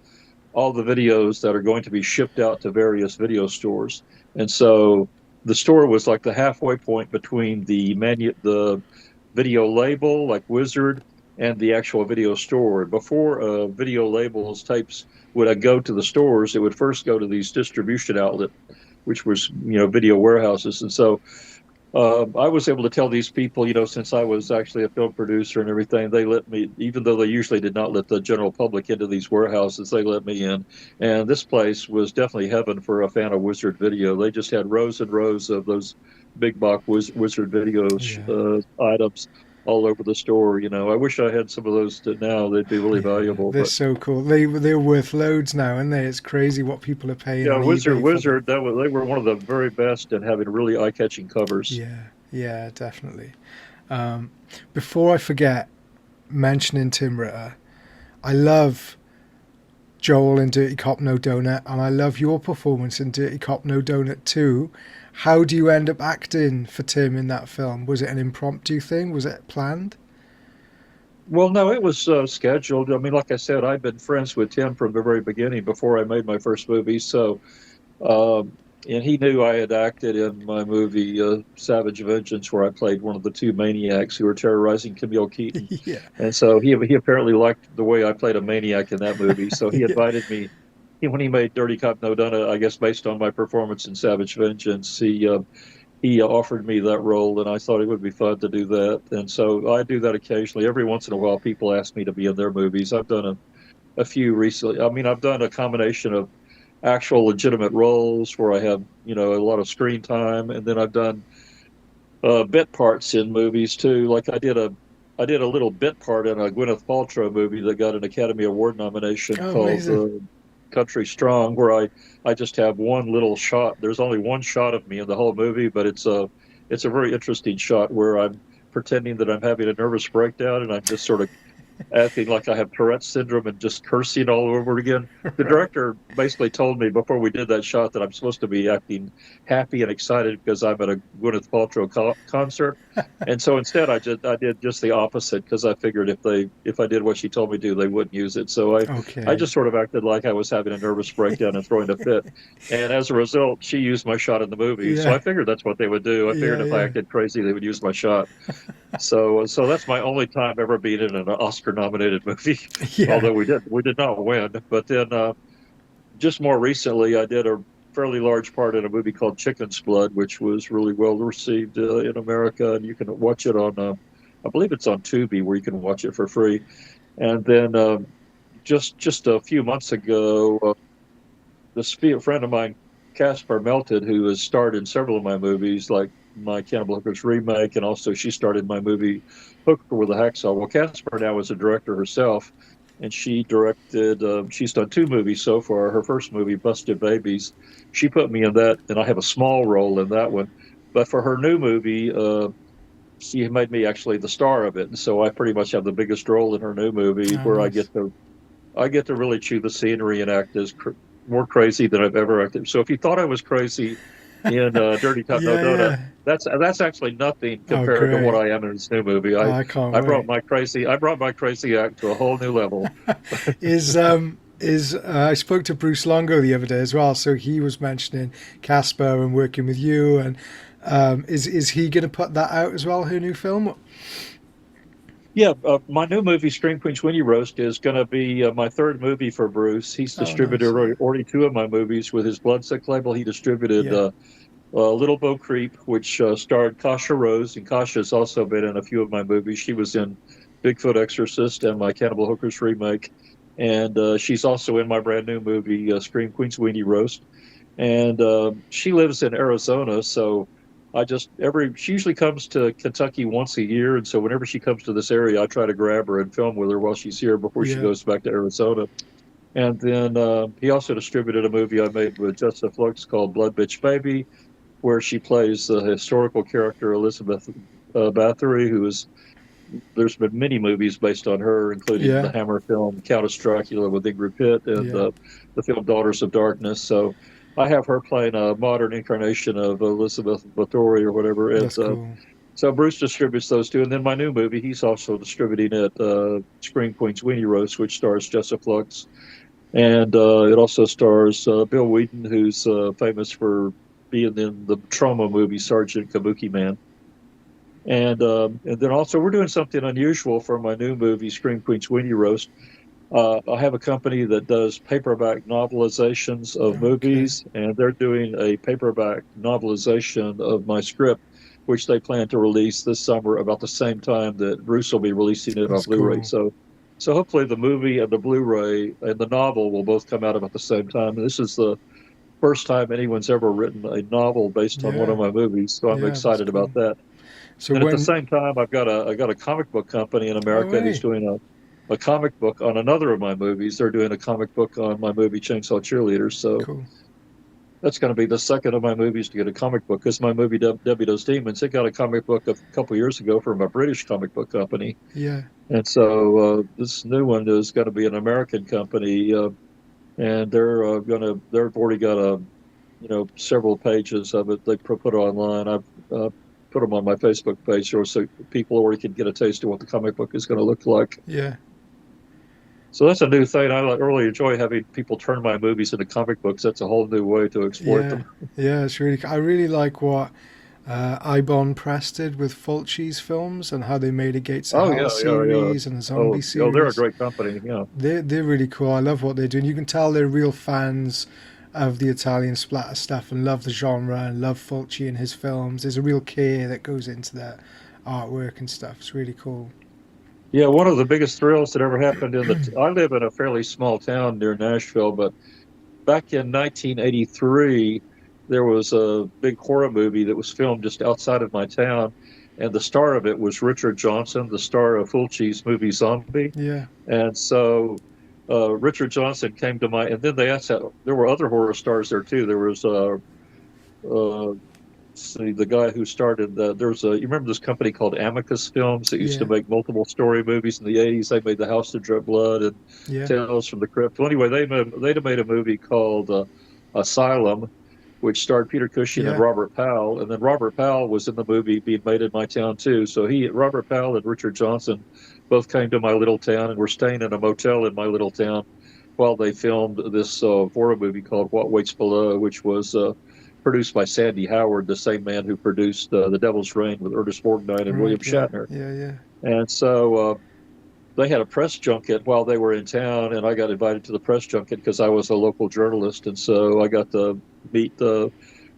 all the videos that are going to be shipped out to various video stores. And so the store was like the halfway point between the video label, like Wizard, and the actual video store. Before video labels tapes would go to the stores, it would first go to these distribution outlet, which was video warehouses. And so I was able to tell these people, since I was actually a film producer and everything, they let me, even though they usually did not let the general public into these warehouses, they let me in. And this place was definitely heaven for a fan of Wizard Video. They just had rows and rows of those big box Wizard Video Yeah, items all over the store. I wish I had some of those now. They'd be really yeah, valuable. they're But so cool. They're worth loads now, aren't they? It's crazy what people are paying yeah, on eBay for them. They were one of the very best at having really eye-catching covers. Yeah, yeah, definitely. Um, Before I forget mentioning Tim Ritter, I love Joel in Dirty Cop No Donut, and I love your performance in Dirty Cop No Donut too. How do you end up acting for Tim in that film? Was it an impromptu thing? Was it planned? Well, no, it was scheduled. I mean, like I said, I've been friends with Tim from the very beginning before I made my first movie. So, and he knew I had acted in my movie Savage Vengeance, where I played one of the two maniacs who were terrorizing Camille Keaton. Yeah, And so he apparently liked the way I played a maniac in that movie. So he yeah, invited me when he made Dirty Cop No Donut, I guess based on my performance in Savage Vengeance, he offered me that role, and I thought it would be fun to do that. And so I do that occasionally. Every once in a while, people ask me to be in their movies. I've done a few recently. I mean, I've done a combination of actual legitimate roles where I have, a lot of screen time, and then I've done bit parts in movies too. Like I did I did a little bit part in a Gwyneth Paltrow movie that got an Academy Award nomination Oh, called amazing. Country Strong, where I just have one little shot. There's only one shot of me in the whole movie, but it's a very interesting shot where I'm pretending that I'm having a nervous breakdown and I'm just sort of acting like I have Tourette's syndrome and just cursing all over again. The Right. director basically told me before we did that shot that I'm supposed to be acting happy and excited because I'm at a Gwyneth Paltrow concert, and so instead I did just the opposite because I figured if I did what she told me to, they wouldn't use it. So I Okay. just sort of acted like I was having a nervous breakdown and throwing a fit, and as a result, she used my shot in the movie. So Yeah. I figured that's what they would do. I figured Yeah. if I Yeah. acted crazy, they would use my shot. So that's my only time ever being in an Oscar-nominated movie. Yeah. Although we did not win. But then just more recently, I did a fairly large part in a movie called Chicken's Blood, which was really well received in America, and you can watch it on, I believe it's on Tubi, where you can watch it for free. And then just a few months ago, this friend of mine, Caspar Melted, who has starred in several of my movies, like my Cannibal Hooker's remake, and also she started my movie Hooker with a Hacksaw. Well, Caspar now is a director herself, and she directed. She's done two movies so far. Her first movie, Busted Babies, she put me in that, and I have a small role in that one. But for her new movie, she made me actually the star of it, and so I pretty much have the biggest role in her new movie, Oh, where nice. I get to really chew the scenery and act as more crazy than I've ever acted. So if you thought I was crazy in Dirty Top No Yeah. Donut, Yeah. that's actually nothing Oh, compared to what great. I am in this new movie. Oh, I can't wait. I brought my crazy act to a whole new level. I spoke to Bruce Longo the other day as well, so he was mentioning Casper and working with you, and is he going to put that out as well? Her new film? Yeah, my new movie, Scream Queen Sweeney Roast, is going to be my third movie for Bruce. He's Oh, distributed nice. already two of my movies with his Bloodsick label. He distributed Yeah. Little Bo Creep, which starred Kasha Rose, and Kasha has also been in a few of my movies. She was in Bigfoot Exorcist and my Cannibal Hookers remake, and she's also in my brand new movie, Scream Queen's Weenie Roast. And she lives in Arizona, so I just every she usually comes to Kentucky once a year, and so whenever she comes to this area, I try to grab her and film with her while she's here before she Yeah. goes back to Arizona. And then he also distributed a movie I made with Jessica Flux called Blood Bitch Baby, where she plays the historical character Elizabeth Bathory, who is there's been many movies based on her, including the Yeah. Hammer film Countess Dracula with Ingrid Pitt and Yeah. the film Daughters of Darkness. So I have her playing a modern incarnation of Elizabeth Bathory or whatever. And That's cool. so Bruce distributes those two. And then my new movie, he's also distributing it, Scream Queen's Weenie Roast, which stars Jessica Flux. And it also stars Bill Wheaton, who's famous for being in the trauma movie Sergeant Kabuki Man. And then also we're doing something unusual for my new movie, Scream Queen Sweeney Roast. I have a company that does paperback novelizations of Okay. movies, and they're doing a paperback novelization of my script, which they plan to release this summer about the same time that Bruce will be releasing it on That's Blu-ray. cool. So hopefully the movie and the Blu-ray and the novel will both come out about the same time. This is the first time anyone's ever written a novel based on one Yeah. of my movies, so I'm Yeah. That's excited cool. about that. So And at the when? same time, I got a comic book company in Oh, America who's hey. doing a comic book on another of my movies. They're doing a comic book on my movie Chainsaw Cheerleaders. So Cool. that's going to be the second of my movies to get a comic book because my movie Debbie Does Demons, it got a comic book a couple years ago from a British comic book company. Yeah. And so this new one is going to be an American company, and they've already got several pages of it. They put it online. I've put them on my Facebook page so people already can get a taste of what the comic book is going to look like. Yeah. So that's a new thing. I really enjoy having people turn my movies into comic books. That's a whole new way to exploit Yeah. them. Yeah. It's really. I really like what Ibon Press did with Fulci's films and how they made a Gates of Oh Hell yeah, yeah, yeah. series and a zombie They're a series. great company. Yeah. They're really cool. I love what they're doing. You can tell they're real fans of the Italian splatter stuff and love the genre and love Fulci and his films. There's a real care that goes into their artwork and stuff. It's really cool. Yeah, one of the biggest thrills that ever happened I live in a fairly small town near Nashville, but back in 1983, there was a big horror movie that was filmed just outside of my town. and the star of it was Richard Johnson, the star of Fulci's movie Zombie. Yeah. And so Richard Johnson came to my, and then they asked how, there were other horror stars there too. There was uh, see, the guy who started there's a, you remember this company called Amicus Films that used to Yeah. make multiple story movies in the 80s. They made The House that Drew Blood and Yeah. Tales from the Crypt. Well, anyway, they'd made a movie called Asylum, which starred Peter Cushing and Yeah. Robert Powell. And then Robert Powell was in the movie being made in my town too. So Robert Powell and Richard Johnson both came to my little town and were staying in a motel in my little town while they filmed this horror movie called What Waits Below, which was produced by Sandy Howard, the same man who produced The Devil's Rain with Ernest Borgnine and William Right. Yeah. Shatner. Yeah. Yeah. And so they had a press junket while they were in town, and I got invited to the press junket because I was a local journalist, and so I got to meet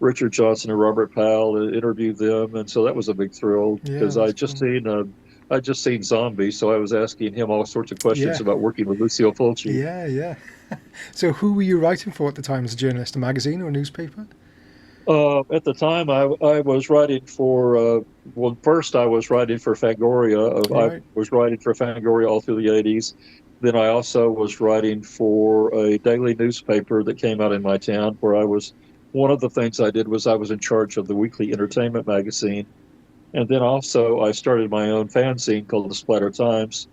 Richard Johnson and Robert Powell and interview them, and so that was a big thrill Yeah. because That's cool. I just seen Zombie, so I was asking him all sorts of questions Yeah. about working with Lucille Fulci. Yeah. Yeah. So who were you writing for at the time as a journalist? A magazine or a newspaper? At the time, I was writing for, well, first I was writing for Fangoria. I Right. was writing for Fangoria all through the 80s. Then I also was writing for a daily newspaper that came out in my town where one of the things I did was I was in charge of the weekly entertainment magazine. And then also I started my own fanzine called the Splatter Times.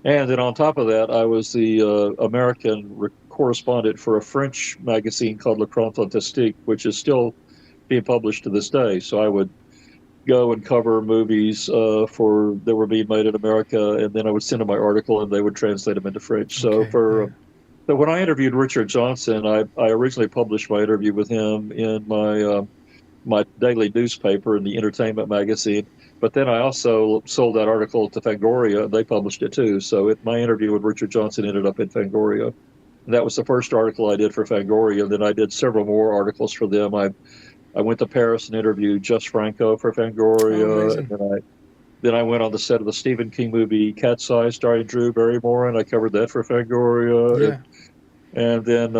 And then on top of that, I was the American correspondent for a French magazine called Le Grand Fantastique, which is still being published to this day. So I would go and cover movies that were being made in America, and then I would send them my article, and they would translate them into French. Okay. Yeah. So when I interviewed Richard Johnson, I originally published my interview with him in my daily newspaper in the entertainment magazine. But then I also sold that article to Fangoria, and they published it too. So my interview with Richard Johnson ended up in Fangoria. And that was the first article I did for Fangoria. And then I did several more articles for them. I went to Paris and interviewed Jess Franco for Oh, Fangoria, amazing. and then I went on the set of the Stephen King movie Cat's Eye, starring Drew Barrymore, and I covered that for Fangoria. Yeah. And then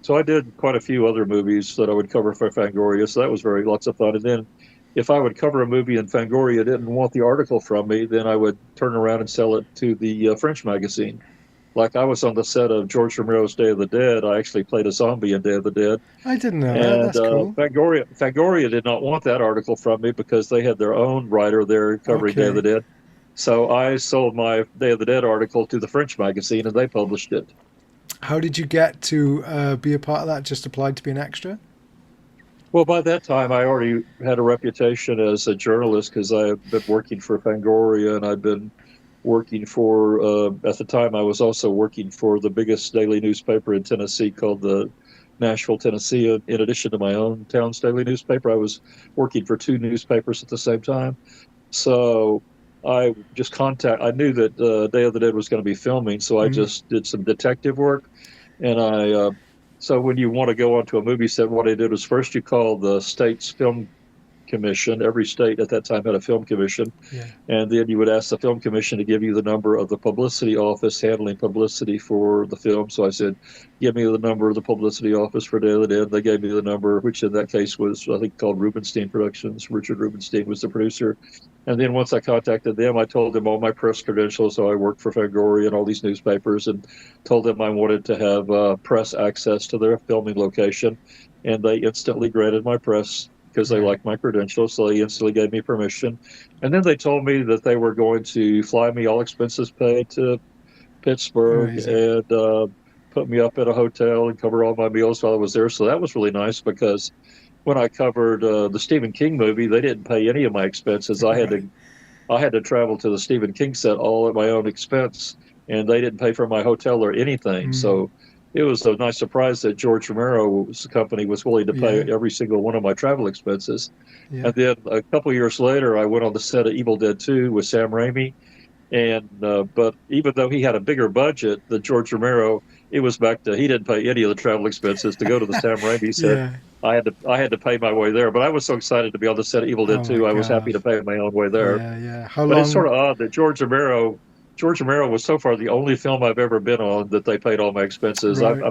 so I did quite a few other movies that I would cover for Fangoria, so that was lots of fun. And then if I would cover a movie and Fangoria didn't want the article from me, then I would turn around and sell it to the French magazine. Like I was on the set of George Romero's Day of the Dead. I actually played a zombie in Day of the Dead. I didn't know that. And That's cool. Fangoria did not want that article from me because they had their own writer there covering Day of the Okay. Dead. So I sold my Day of the Dead article to the French magazine, and they published it. How did you get to be a part of that? Just applied to be an extra? Well, by that time, I already had a reputation as a journalist because I had been working for Fangoria, and I'd been working for, at the time, I was also working for the biggest daily newspaper in Tennessee called the Nashville, Tennessee. In addition to my own town's daily newspaper, I was working for two newspapers at the same time. So I knew that Day of the Dead was going to be filming, so I Mm. just did some detective work. And so when you want to go onto a movie set, what I did was first you call the state's film commission. Every state at that time had a film commission. Yeah. And then you would ask the film commission to give you the number of the publicity office handling publicity for the film. So I said, give me the number of the publicity office for Day of the Dead. They gave me the number, which in that case was, I think, called Rubenstein Productions. Richard Rubenstein was the producer. And then once I contacted them, I told them all my press credentials. So I worked for Fangoria and all these newspapers, and told them I wanted to have press access to their filming location. And they instantly granted my press because they Right. liked my credentials. So they instantly gave me permission. And then they told me that they were going to fly me, all expenses paid, to Pittsburgh, Amazing. and put me up at a hotel and cover all my meals while I was there. So that was really nice because when I covered the Stephen King movie, they didn't pay any of my expenses. Right. I had to travel to the Stephen King set all at my own expense, and they didn't pay for my hotel or anything. Mm. So it was a nice surprise that George Romero's company was willing to pay Yeah. every single one of my travel expenses. Yeah. And then a couple of years later, I went on the set of Evil Dead 2 with Sam Raimi. And but even though he had a bigger budget than George Romero, it was back to he didn't pay any of the travel expenses to go to the Sam Raimi set. Yeah. I had to pay my way there. But I was so excited to be on the set of Evil Dead Oh my 2, I was happy God. to pay my own way there. Yeah. Yeah. How But it's sort long? of odd that George Romero was so far the only film I've ever been on that they paid all my expenses. Right.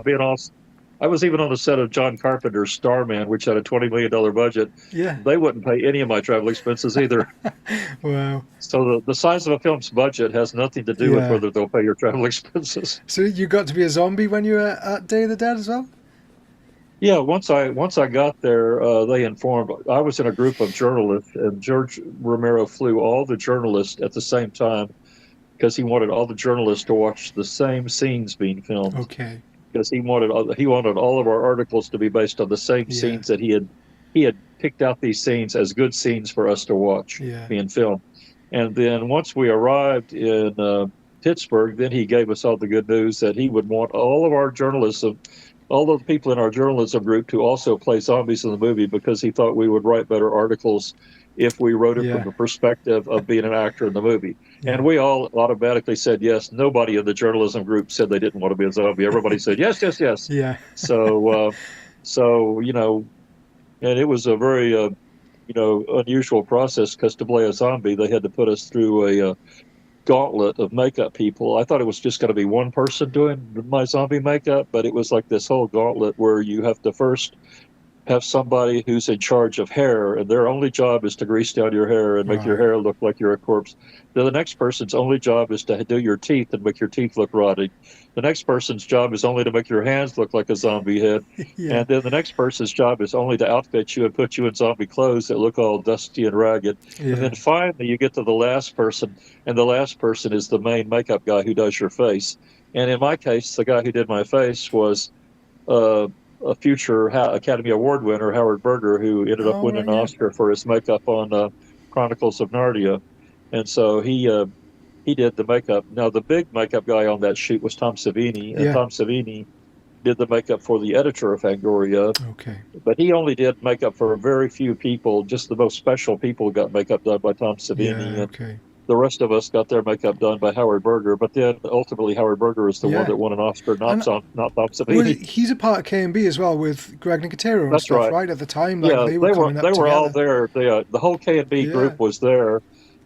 I was even on the set of John Carpenter's Starman, which had a $20 million budget. Yeah. They wouldn't pay any of my travel expenses either. Wow. So the size of a film's budget has nothing to do with Yeah. whether they'll pay your travel expenses. So you got to be a zombie when you were at Day of the Dead as well? Yeah, once I got there, they informed. I was in a group of journalists, and George Romero flew all the journalists at the same time because he wanted all the journalists to watch the same scenes being filmed. Okay. Because he wanted all of our articles to be based on the same Yeah. scenes that he had picked out these scenes as good scenes for us to watch Yeah. being filmed. And then once we arrived in Pittsburgh, then he gave us all the good news that he would want all of our journalism, all of the people in our journalism group to also play zombies in the movie because he thought we would write better articles if we wrote it from Yeah. the perspective of being an actor in the movie. Yeah. And we all automatically said yes. Nobody in the journalism group said they didn't want to be a zombie. Everybody said yes, yes, yes. Yeah. So and it was a very unusual process because to play a zombie, they had to put us through a gauntlet of makeup people. I thought it was just going to be one person doing my zombie makeup, but it was like this whole gauntlet where you have to first have somebody who's in charge of hair, and their only job is to grease down your hair and make your Right. hair look like you're a corpse. Then the next person's only job is to do your teeth and make your teeth look rotting. The next person's job is only to make your hands look like a zombie head. Yeah. And then the next person's job is only to outfit you and put you in zombie clothes that look all dusty and ragged. And Yeah. then finally you get to the last person, and the last person is the main makeup guy who does your face. And in my case, the guy who did my face was uh, a future Academy Award winner, Howard Berger, who ended up Oh, winning right, an yeah. Oscar for his makeup on Chronicles of Narnia. And so he did the makeup. Now, the big makeup guy on that shoot was Tom Savini, and Yeah. Tom Savini did the makeup for the editor of Fangoria, Okay. but he only did makeup for very few people. Just the most special people got makeup done by Tom Savini, Yeah. and Okay. the rest of us got their makeup done by Howard Berger. But then ultimately, Howard Berger is the one Yeah. that won an Oscar, And not Tom well, Savini. he's a part of K&B as well with Greg Nicotero and That's stuff, right. right? At the time, like Yeah, they were coming up they were all together. there. The whole K and B Yeah. group was there,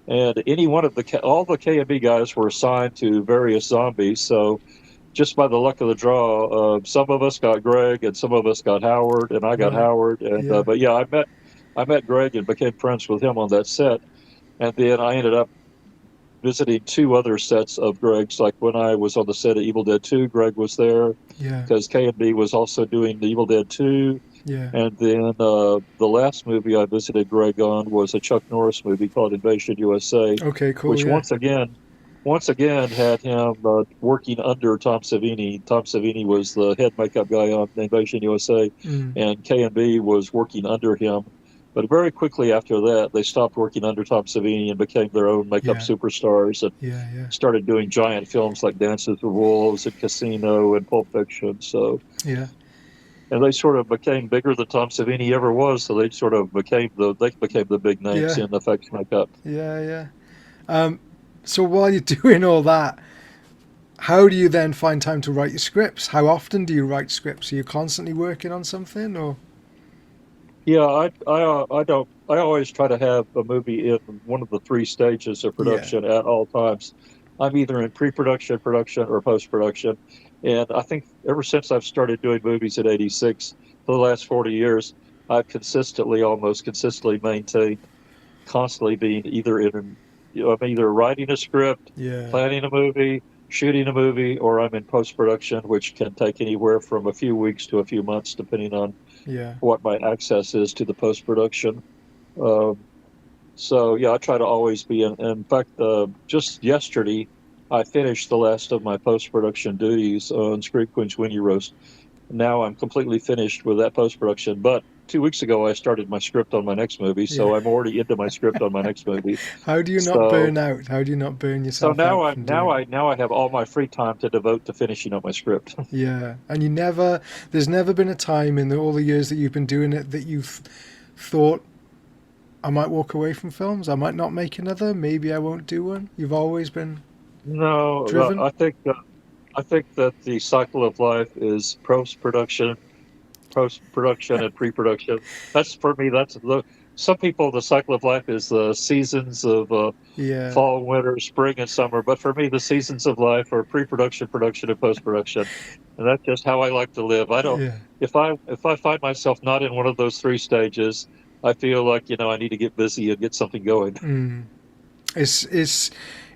and any one of all the K and B guys were assigned to various zombies. So just by the luck of the draw, some of us got Greg, and some of us got Howard, and I got Right. Howard. And Yeah. but yeah, I met Greg and became friends with him on that set, and then I ended up visiting two other sets of Greg's. Like when I was on the set of Evil Dead 2, Greg was there Yeah. because K and B was also doing the Evil Dead 2. Yeah. And then the last movie I visited Greg on was a Chuck Norris movie called Invasion USA, Okay. Cool. which Yeah. once again had him working under Tom Savini. Tom Savini was the head makeup guy on Invasion USA, Mm. and K&B was working under him. But very quickly after that, they stopped working under Tom Savini and became their own makeup Yeah. superstars and Yeah. Yeah. started doing giant films like Dances with Wolves and Casino and Pulp Fiction. So, Yeah. and they sort of became bigger than Tom Savini ever was. So they sort of became the big names Yeah. in effects makeup. Yeah. Yeah. So while you're doing all that, how do you then find time to write your scripts? How often do you write scripts? Are you constantly working on something, or? Yeah, I don't. I always try to have a movie in one of the three stages of production at all times. I'm either in pre-production, production, or post-production. And I think ever since I've started doing movies in '86, for the last 40 years, I've almost consistently maintained constantly being I'm either writing a script, Yeah. planning a movie, shooting a movie, or I'm in post-production, which can take anywhere from a few weeks to a few months, depending on Yeah. what my access is to the post-production. Um, so yeah, I try to always be in fact, just yesterday, I finished the last of my post-production duties on Scream Queen's Winnie Roast. Now I'm completely finished with that post-production, but 2 weeks ago I started my script on my next movie, so Yeah. I'm already into my script on my next movie. How do you not So, burn out? How do you not burn so yourself now out I from now doing? I now I have all my free time to devote to finishing up my script. Yeah, and there's never been a time in all the years that you've been doing it that you've thought, I might walk away from films, I might not make another, maybe I won't do one. You've always been No, driven. I think that the cycle of life is post production and pre-production. That's for me. That's the Some people the cycle of life is the seasons of Yeah, fall, winter, spring, and summer. But for me, the seasons of life are pre-production, production, and post-production. And that's just how I like to live. I don't Yeah. if I find myself not in one of those three stages, I feel like, I need to get busy and get something going. Mm. It's it's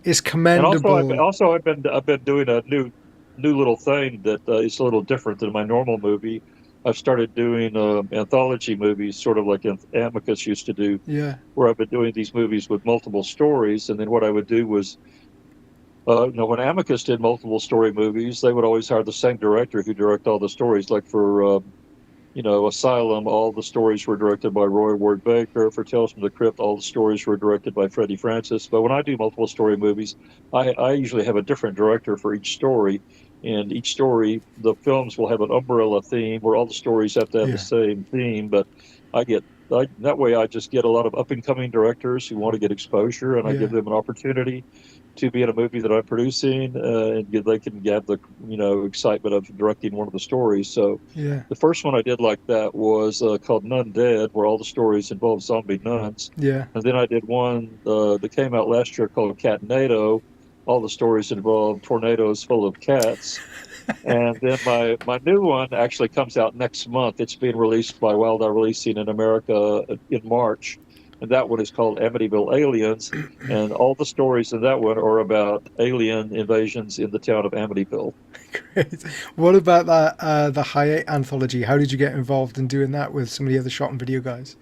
And also commendable. I've been doing a new little thing that is a little different than my normal movie. I've started doing anthology movies, sort of like Amicus used to do, Yeah. where I've been doing these movies with multiple stories. And then what I would do was, when Amicus did multiple story movies, they would always hire the same director who direct all the stories. Like for Asylum, all the stories were directed by Roy Ward Baker. For Tales from the Crypt, all the stories were directed by Freddie Francis. But when I do multiple story movies, I usually have a different director for each story. And each story, the films will have an umbrella theme where all the stories have to have the Yeah. same theme. But I get that way, I just get a lot of up and coming directors who want to get exposure, and I give Yeah. them an opportunity to be in a movie that I'm producing, they can have the excitement of directing one of the stories. So Yeah. the first one I did like that was called Nun Dead, where all the stories involve zombie nuns. Yeah. And then I did one that came out last year called Catnado. All the stories involve tornadoes full of cats. And then my new one actually comes out next month. It's being released by Wild Eye Releasing in America in March. And that one is called Amityville Aliens. And all the stories in that one are about alien invasions in the town of Amityville. Great. What about that the High Eight anthology? How did you get involved in doing that with some of the other shot and video guys?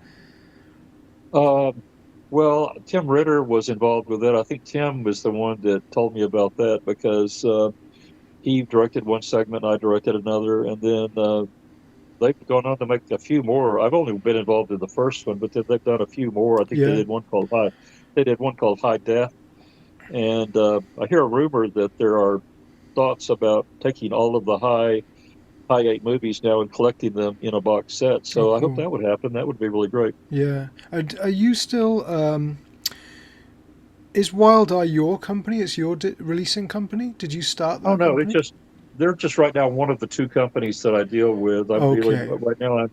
Um, well, Tim Ritter was involved with it. I think Tim was the one that told me about that because he directed one segment, I directed another, and then they've gone on to make a few more. I've only been involved in the first one, but then they've done a few more. I think they Yeah. did one called High. They did one called High Death, and I hear a rumor that there are thoughts about taking all of the High Eight movies now and collecting them in a box set. Oh, So I hope cool. that would happen. That would be really great. Yeah. Are you still? Is Wild Eye your company? It's your releasing company. Did you start Oh that no, company? they're just right now one of the two companies that I deal with. I'm dealing Okay. right now.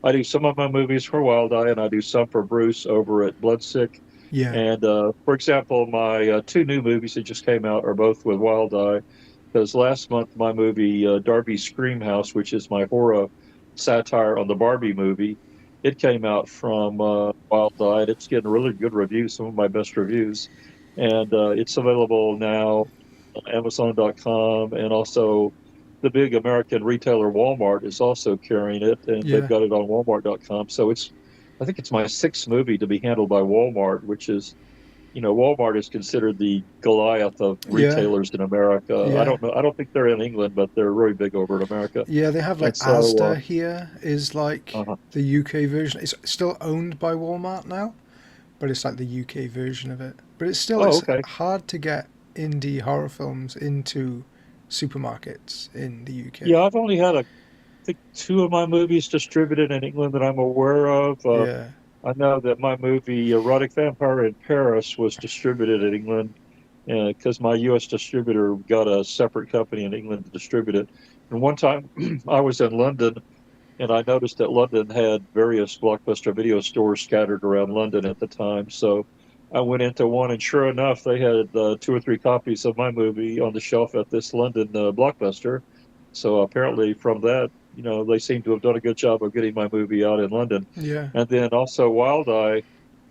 I do some of my movies for Wild Eye, and I do some for Bruce over at Bloodsick. Yeah. And for example, my two new movies that just came out are both with Wild Eye. Because last month my movie Darby's Scream House, which is my horror satire on the Barbie movie, it came out from Wild Eye. And it's getting really good reviews, some of my best reviews, and it's available now on Amazon.com, and also the big American retailer Walmart is also carrying it, and they've Yeah. got it on Walmart.com. So I think it's my sixth movie to be handled by Walmart, which is, Walmart is considered the Goliath of Yeah. retailers in America. I Yeah. don't know. I don't think they're in England, but they're really big over in America. Yeah. They have And like so, Asda here is like uh, the UK version. It's still owned by Walmart now, but it's like the UK version of it. But oh, it's okay. hard to get indie horror films into supermarkets in the UK. Yeah, I've only had, I think, two of my movies distributed in England that I'm aware of. Yeah. I know that my movie Erotic Vampire in Paris was distributed in England because my U.S. distributor got a separate company in England to distribute it. And one time I was in London, and I noticed that London had various Blockbuster video stores scattered around London at the time. So I went into one, and sure enough, they had two or three copies of my movie on the shelf at this London Blockbuster. So apparently, from that, they seem to have done a good job of getting my movie out in London. Yeah. And then also, Wild Eye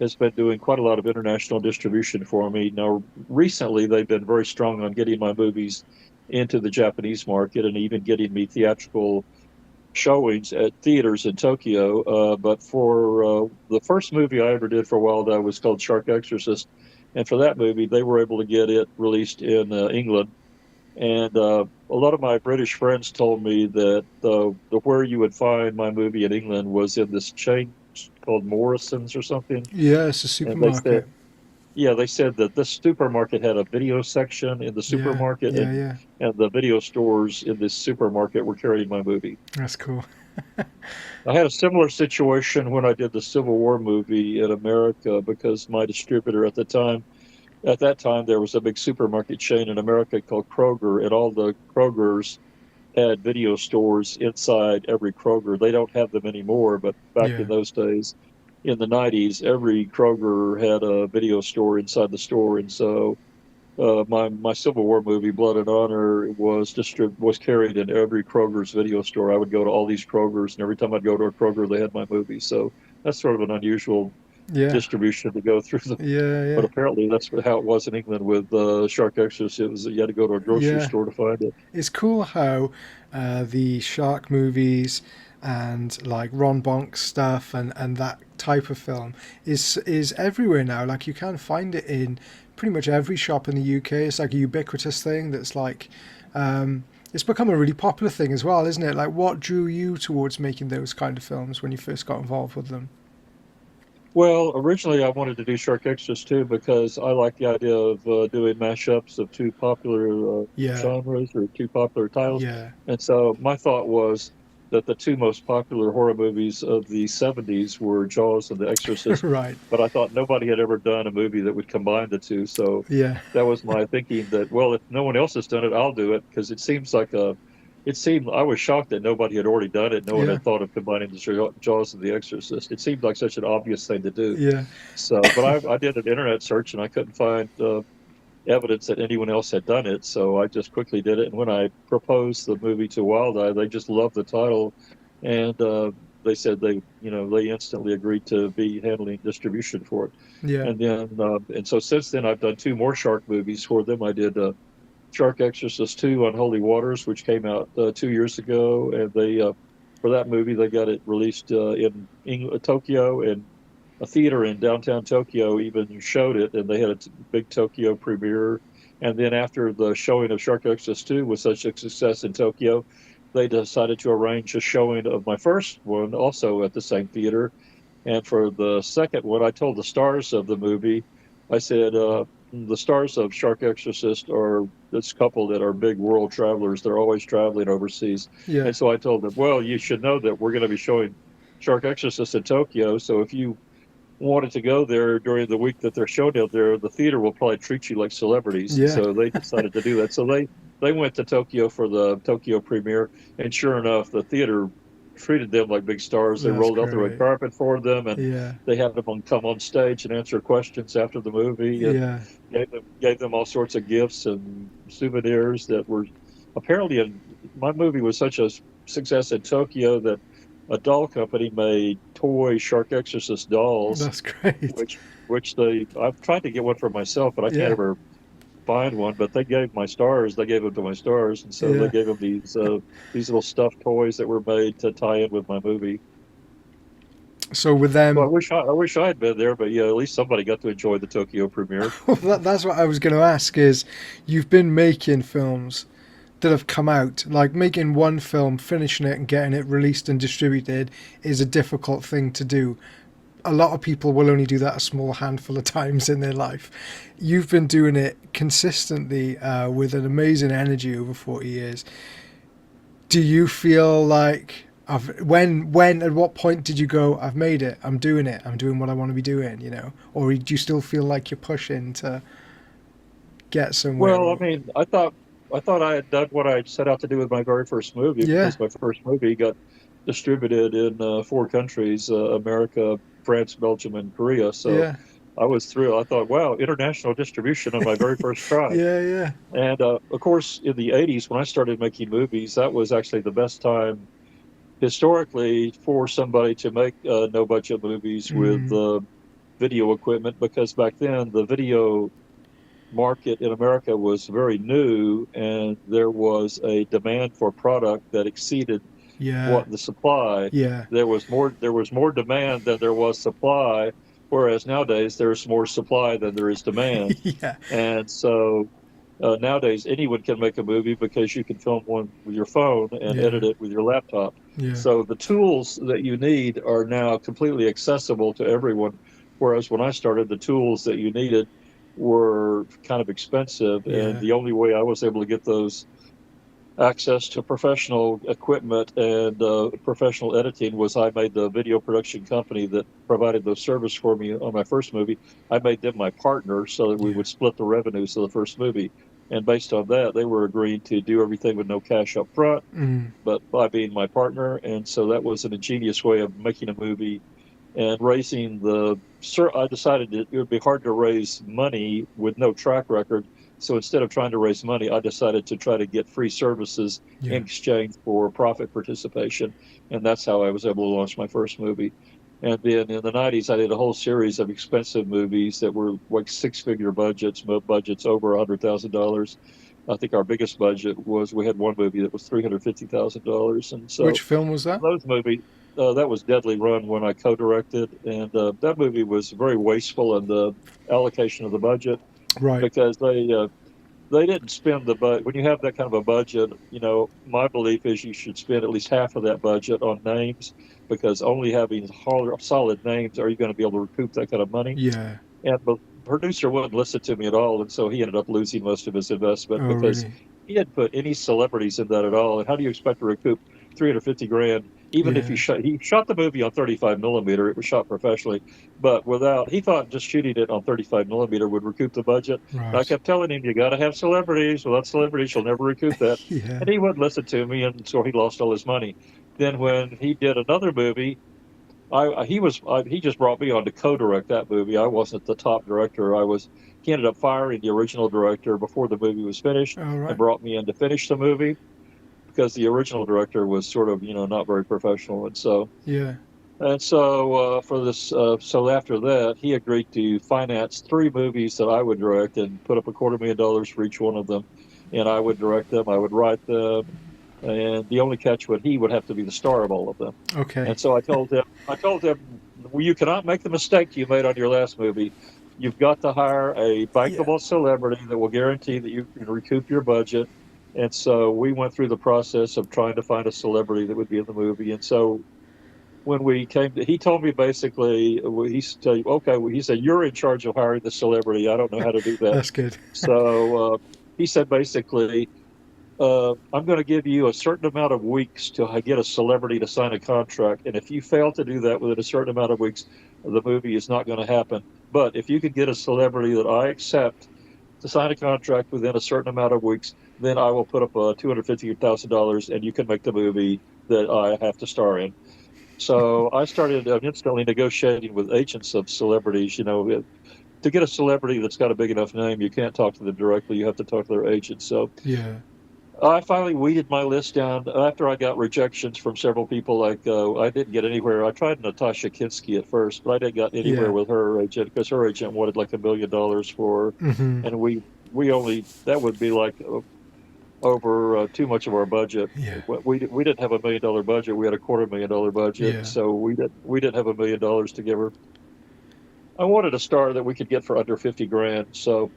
has been doing quite a lot of international distribution for me. Now, recently, they've been very strong on getting my movies into the Japanese market and even getting me theatrical showings at theaters in Tokyo. But for the first movie I ever did for Wild Eye was called Shark Exorcist. And for that movie, they were able to get it released in England. And a lot of my British friends told me that the where you would find my movie in England was in this chain called Morrison's or something. Yeah, it's a And they said, supermarket. yeah, they said that this supermarket had a video section in the Yeah. supermarket, Yeah. and Yeah. the video stores in this supermarket were carrying my movie. That's cool. I had a similar situation when I did the Civil War movie in America because my distributor at that time, there was a big supermarket chain in America called Kroger, and all the Krogers had video stores inside every Kroger. They don't have them anymore, but back in Yeah. those days, in the 90s, every Kroger had a video store inside the store. And so my Civil War movie, Blood and Honor, was carried in every Kroger's video store. I would go to all these Krogers, and every time I'd go to a Kroger, they had my movie. So that's sort of an unusual Yeah, distribution to go through the. yeah, But yeah, apparently, that's how it was in England with Shark Exorcist. It was you had to go to a grocery yeah. store to find it. It's cool how the shark movies and like Ron Bonk stuff and that type of film is everywhere now. Like you can find it in pretty much every shop in the UK. It's like a ubiquitous thing that's like it's become a really popular thing as well, isn't it? Like what drew you towards making those kind of films when you first got involved with them? Well, originally I wanted to do Shark Extras too because I like the idea of doing mashups of two popular Yeah, genres or two popular titles. yeah, And so my thought was that the two most popular horror movies of the 70s were Jaws and The Exorcist. right. But I thought nobody had ever done a movie that would combine the two. So Yeah, that was my thinking that, well, if no one else has done it, I'll do it because it seemed I was shocked that nobody had already done it. No one yeah, had thought of combining the Jaws and The Exorcist. It seemed like such an obvious thing to do. yeah. So, but I did an internet search and I couldn't find evidence that anyone else had done it. So I just quickly did it. And when I proposed the movie to Wild Eye, they just loved the title, and they said they instantly agreed to be handling distribution for it. Yeah. And so since then I've done two more shark movies for them. I did Shark Exorcist 2 on Holy Waters, which came out 2 years ago, and they for that movie they got it released in Tokyo, and a theater in downtown Tokyo even showed it, and they had a big Tokyo premiere. And then after the showing of Shark Exorcist 2 was such a success in Tokyo, they decided to arrange a showing of my first one also at the same theater. And for the second one, I told the stars of the movie, I said, the stars of Shark Exorcist are this couple that are big world travelers. They're always traveling overseas. Yeah. And so I told them, well, you should know that we're going to be showing Shark Exorcist in Tokyo. So if you wanted to go there during the week that they're showing out there, the theater will probably treat you like celebrities. And Yeah. so they decided to do that. So they went to Tokyo for the Tokyo premiere, and sure enough, the theater treated them like big stars. They That's rolled out the red great. carpet for them, and Yeah. they had them come on stage and answer questions after the movie, and Yeah. gave them all sorts of gifts and souvenirs that were apparently in my movie was such a success in Tokyo that a doll company made toy Shark Exorcist dolls, That's great. which I've tried to get one for myself, but I can't Yeah. ever find one. But they gave my stars, they gave them to my stars, and so they Yeah. gave them these little stuffed toys that were made to tie in with my movie. So with So them, I wish I had been there, but yeah, at least somebody got to enjoy the Tokyo premiere. that's what I was going to ask is you've been making films that have come out. Like making one film, finishing it and getting it released and distributed is a difficult thing to do. A lot of people will only do that a small handful of times in their life. You've been doing it consistently with an amazing energy over 40 years. Do you feel like when at what point did you go, I've made it, I'm doing it, I'm doing what I want to be doing, or do you still feel like you're pushing to get somewhere? Well, I Or, mean, I thought I had done what I set out to do with my very first movie yeah, because my first movie got distributed in four countries: America, France, Belgium, and Korea. So yeah, I was thrilled. I thought, wow, international distribution on my very first try. yeah, yeah, And of course, in the '80s, when I started making movies, that was actually the best time historically for somebody to make no budget movies with mm, video equipment because back then the video market in America was very new, and there was a demand for product that exceeded yeah, what the supply. yeah, There was more demand than there was supply, whereas nowadays there's more supply than there is demand. yeah, And so nowadays anyone can make a movie because you can film one with your phone and yeah, edit it with your laptop. yeah, So the tools that you need are now completely accessible to everyone, whereas when I started, the tools that you needed were kind of expensive, and yeah, the only way I was able to get those access to professional equipment and professional editing was I made the video production company that provided those service for me on my first movie. I made them my partner so that we yeah, would split the revenues of the first movie. And based on that, they were agreeing to do everything with no cash up front, mm, but by being my partner. And so that was an ingenious way of making a movie and raising the. I decided it would be hard to raise money with no track record. So instead of trying to raise money, I decided to try to get free services Yeah. in exchange for profit participation. And that's how I was able to launch my first movie. And then in the 90s, I did a whole series of expensive movies that were like six-figure budgets, budgets over $100,000. I think our biggest budget was we had one movie that was $350,000. And Which so film was that? those movies, that was Deadly Run when I co-directed. And that movie was very wasteful in the allocation of the budget Right. because they didn't spend the budget. When you have that kind of a budget, my belief is you should spend at least half of that budget on names because only having solid names are you going to be able to recoup that kind of money. Yeah. And the producer wouldn't listen to me at all, and so he ended up losing most of his investment Oh, because really? he hadn't put any celebrities in that at all. And how do you expect to recoup 350 grand? Even if Yeah. he shot the movie on 35 millimeter, it was shot professionally, but without, he thought just shooting it on 35 millimeter would recoup the budget. And I Right. kept telling him, you got to have celebrities. Without celebrities, you'll never recoup that. Yeah. And he wouldn't listen to me, and so he lost all his money. Then when he did another movie, he just brought me on to co-direct that movie. I wasn't the top director. He ended up firing the original director before the movie was finished All and right. brought me in to finish the movie because the original director was sort of, not very professional. Yeah. For this, so after that, he agreed to finance three movies that I would direct and put up $250,000 for each one of them. And I would direct them, I would write them, and the only catch would he would have to be the star of all of them. Okay. And so I told him, well, you cannot make the mistake you made on your last movie. You've got to hire a Yeah. bankable celebrity that will guarantee that you can recoup your budget. And so we went through the process of trying to find a celebrity that would be in the movie. And so when he told me basically, he said, okay, he said, you're in charge of hiring the celebrity. I don't know how to do that. That's good. So he said, basically, I'm going to give you a certain amount of weeks to get a celebrity to sign a contract. And if you fail to do that within a certain amount of weeks, the movie is not going to happen. But if you can get a celebrity that I accept to sign a contract within a certain amount of weeks, then I will put up $250,000 and you can make the movie that I have to star in. So I started instantly negotiating with agents of celebrities. To get a celebrity that's got a big enough name, you can't talk to them directly. You have to talk to their agent. So Yeah. I finally weeded my list down after I got rejections from several people. Like I didn't get anywhere. I tried Natasha Kinski at first, but I didn't get anywhere Yeah. with her agent because her agent wanted like $1 million for her, Mm-hmm. and we only that would be like over too much of our budget. Yeah. We didn't have $1 million budget. We had a $250,000 budget, Yeah. so we didn't have $1 million to give her. I wanted a star that we could get for under 50 grand. So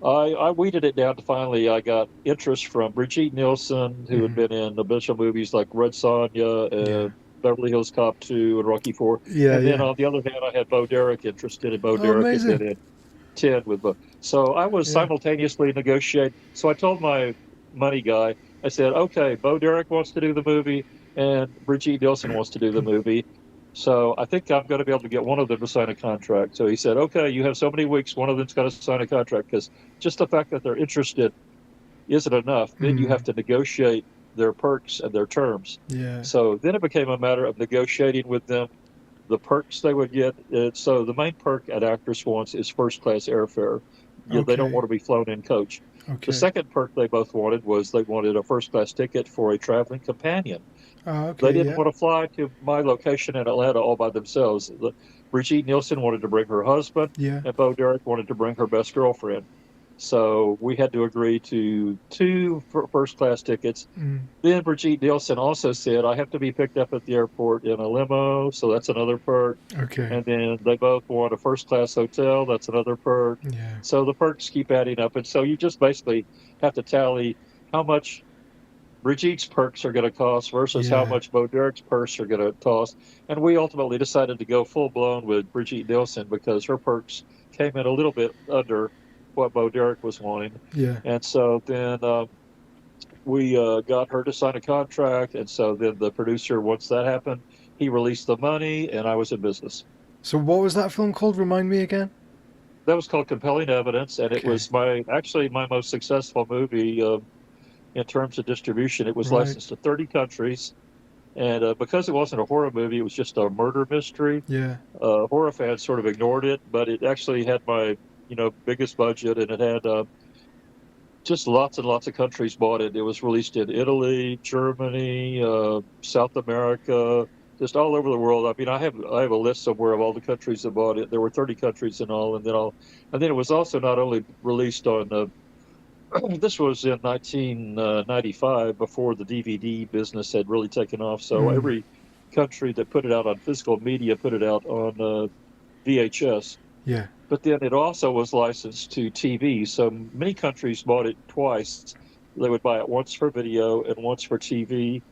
I weeded it down to finally I got interest from Brigitte Nielsen, who had Mm-hmm. been in the movies like Red Sonja Yeah. and Beverly Hills Cop 2 and Rocky 4. Yeah. And then Yeah. on the other hand, I had Bo Derek interested, and Bo Oh, Derek had amazing. been in 10 with Bo. So I was Yeah. simultaneously negotiating. So I told my money guy, I said, okay, Bo Derek wants to do the movie and Brigitte Nielsen wants to do the movie. So I think I'm going to be able to get one of them to sign a contract. So he said, okay, you have so many weeks. One of them's got to sign a contract because just the fact that they're interested isn't enough. Then you have Mm. to negotiate their perks and their terms. Yeah. So then it became a matter of negotiating with them the perks they would get. So the main perk an actress wants is first class airfare. They don't Okay. want to be flown in coach. The Okay. second perk they both wanted was they wanted a first class ticket for a traveling companion. Oh, They okay. didn't Yeah. want to fly to my location in Atlanta all by themselves. Brigitte Nielsen wanted to bring her husband, Yeah. and Bo Derek wanted to bring her best girlfriend. So we had to agree to two first class tickets. Mm. Then Brigitte Nielsen also said, I have to be picked up at the airport in a limo. So that's another perk. Okay. And then they both want a first class hotel. That's another perk. Yeah. So the perks keep adding up. And so you just basically have to tally how much Brigitte's perks are going to cost versus how Yeah. much Bo Derek's perks are going to cost. And we ultimately decided to go full blown with Brigitte Nielsen because her perks came in a little bit under what Bo Derek was wanting. Yeah. And so then we got her to sign a contract. And so then the producer, once that happened, he released the money and I was in business. So what was that film called? Remind me again. That was called Compelling Evidence. And it Okay. was actually my most successful movie in terms of distribution. It was Right. licensed to 30 countries. And because it wasn't a horror movie, it was just a murder mystery. Yeah. Horror fans sort of ignored it, but it actually had my biggest budget, and it had just lots and lots of countries bought it. It was released in Italy, Germany, South America, just all over the world. I mean, I have a list somewhere of all the countries that bought it. There were 30 countries in all, and then it was also not only released on this was in 1995 before the DVD business had really taken off. So Mm, every country that put it out on physical media put it out on VHS. yeah, But then it also was licensed to TV. So many countries bought it twice. They would buy it once for video and once for TV.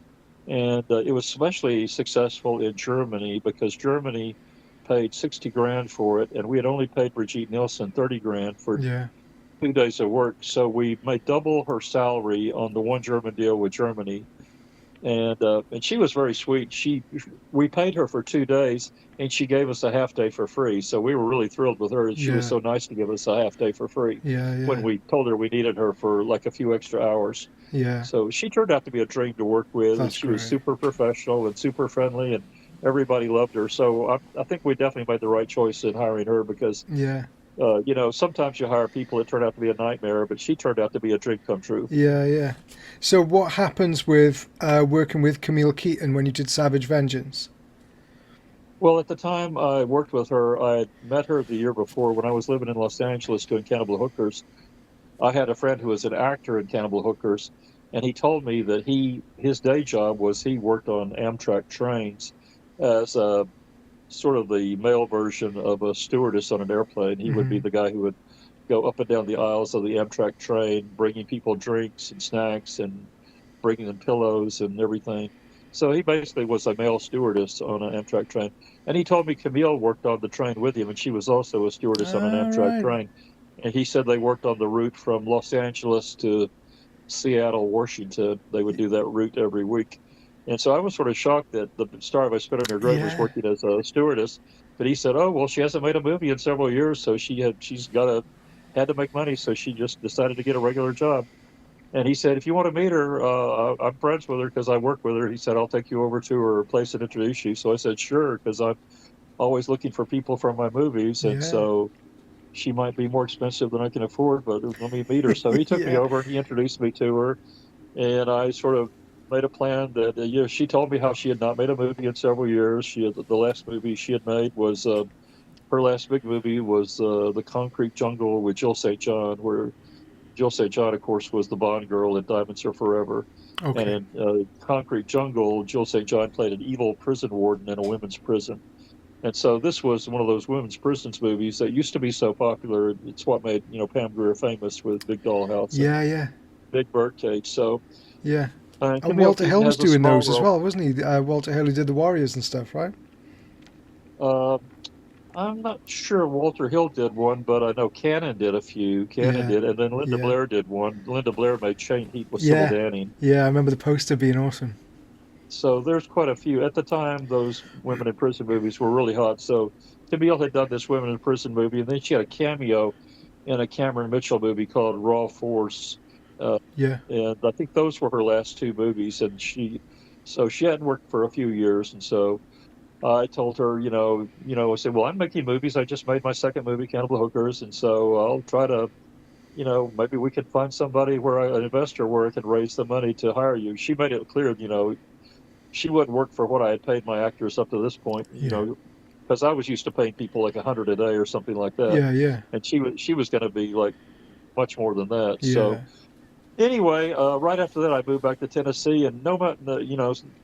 And it was especially successful in Germany because Germany paid 60 grand for it, and we had only paid Brigitte Nielsen 30 grand for yeah, 2 days of work. So we made double her salary on the one German deal with Germany, and she was very sweet. We paid her for 2 days, and she gave us a half day for free. So we were really thrilled with her, and she was yeah, so nice to give us a half day for free yeah, when yeah, we told her we needed her for like a few extra hours. yeah. So she turned out to be a dream to work with, and That's she was great. super professional and super friendly, and everybody loved her. So I think we definitely made the right choice in hiring her because Yeah, sometimes you hire people that turn out to be a nightmare, but she turned out to be a dream come true. yeah, yeah. So what happens with working with Camille Keaton when you did Savage Vengeance? Well, at the time I worked with her, I had met her the year before when I was living in Los Angeles doing Cannibal Hookers. I had a friend who was an actor in Cannibal Hookers, and he told me that his day job was he worked on Amtrak trains as a sort of the male version of a stewardess on an airplane. He would be Hmm. the guy who would go up and down the aisles of the Amtrak train, bringing people drinks and snacks and bringing them pillows and everything. So he basically was a male stewardess on an Amtrak train. And he told me Camille worked on the train with him, and she was also a stewardess on an All Amtrak right. train. And he said they worked on the route from Los Angeles to Seattle, Washington. They would do that route every week. And so I was sort of shocked that the star of I Spit on Your Grave was Yeah, working as a stewardess. But he said, "Oh, well, she hasn't made a movie in several years, so had to make money, so she just decided to get a regular job." And he said, "If you want to meet her, I'm friends with her because I work with her." He said, "I'll take you over to her place and introduce you." So I said, "Sure," because I'm always looking for people from my movies, and yeah, so she might be more expensive than I can afford, but let me meet her. So he took me yeah, over and he introduced me to her, and I sort of made a plan that she told me how she had not made a movie in several years. The last movie she had made was her last big movie was The Concrete Jungle with Jill St. John, where Jill St. John, of course, was the Bond girl in Diamonds Are Forever. And okay, in Concrete Jungle, Jill St. John played an evil prison warden in a women's prison. And so this was one of those women's prisons movies that used to be so popular. It's what made Pam Grier famous with Big Dollhouse and yeah, yeah, Big Birdcage. So yeah. And Camille Walter Keaton Hill was has a doing small those as role. well, wasn't he? Walter Hill, who did the Warriors and stuff, right? Uh, I'm not sure Walter Hill did one, but I know Cannon did a few. Cannon Yeah, did, and then Linda yeah, Blair did one. Linda Blair made Chain Heat with Sybil yeah, Danning. yeah. I remember the poster being awesome. So there's quite a few. At the time, those women in prison movies were really hot. So Camille had done this women in prison movie, and then she had a cameo in a Cameron Mitchell movie called Raw Force. Uh, Yeah, and I think those were her last two movies. And so she hadn't worked for a few years. And so I told her, I said, well, I'm making movies. I just made my second movie, Cannibal Hookers. And so I'll try to, maybe we can find somebody an investor where I can raise the money to hire you. She made it clear, she wouldn't work for what I had paid my actors up to this point, yeah, because I was used to paying people like 100 a day or something like that, yeah, yeah, and she was going to be like much more than that. So yeah, anyway, right after that, I moved back to Tennessee, and no,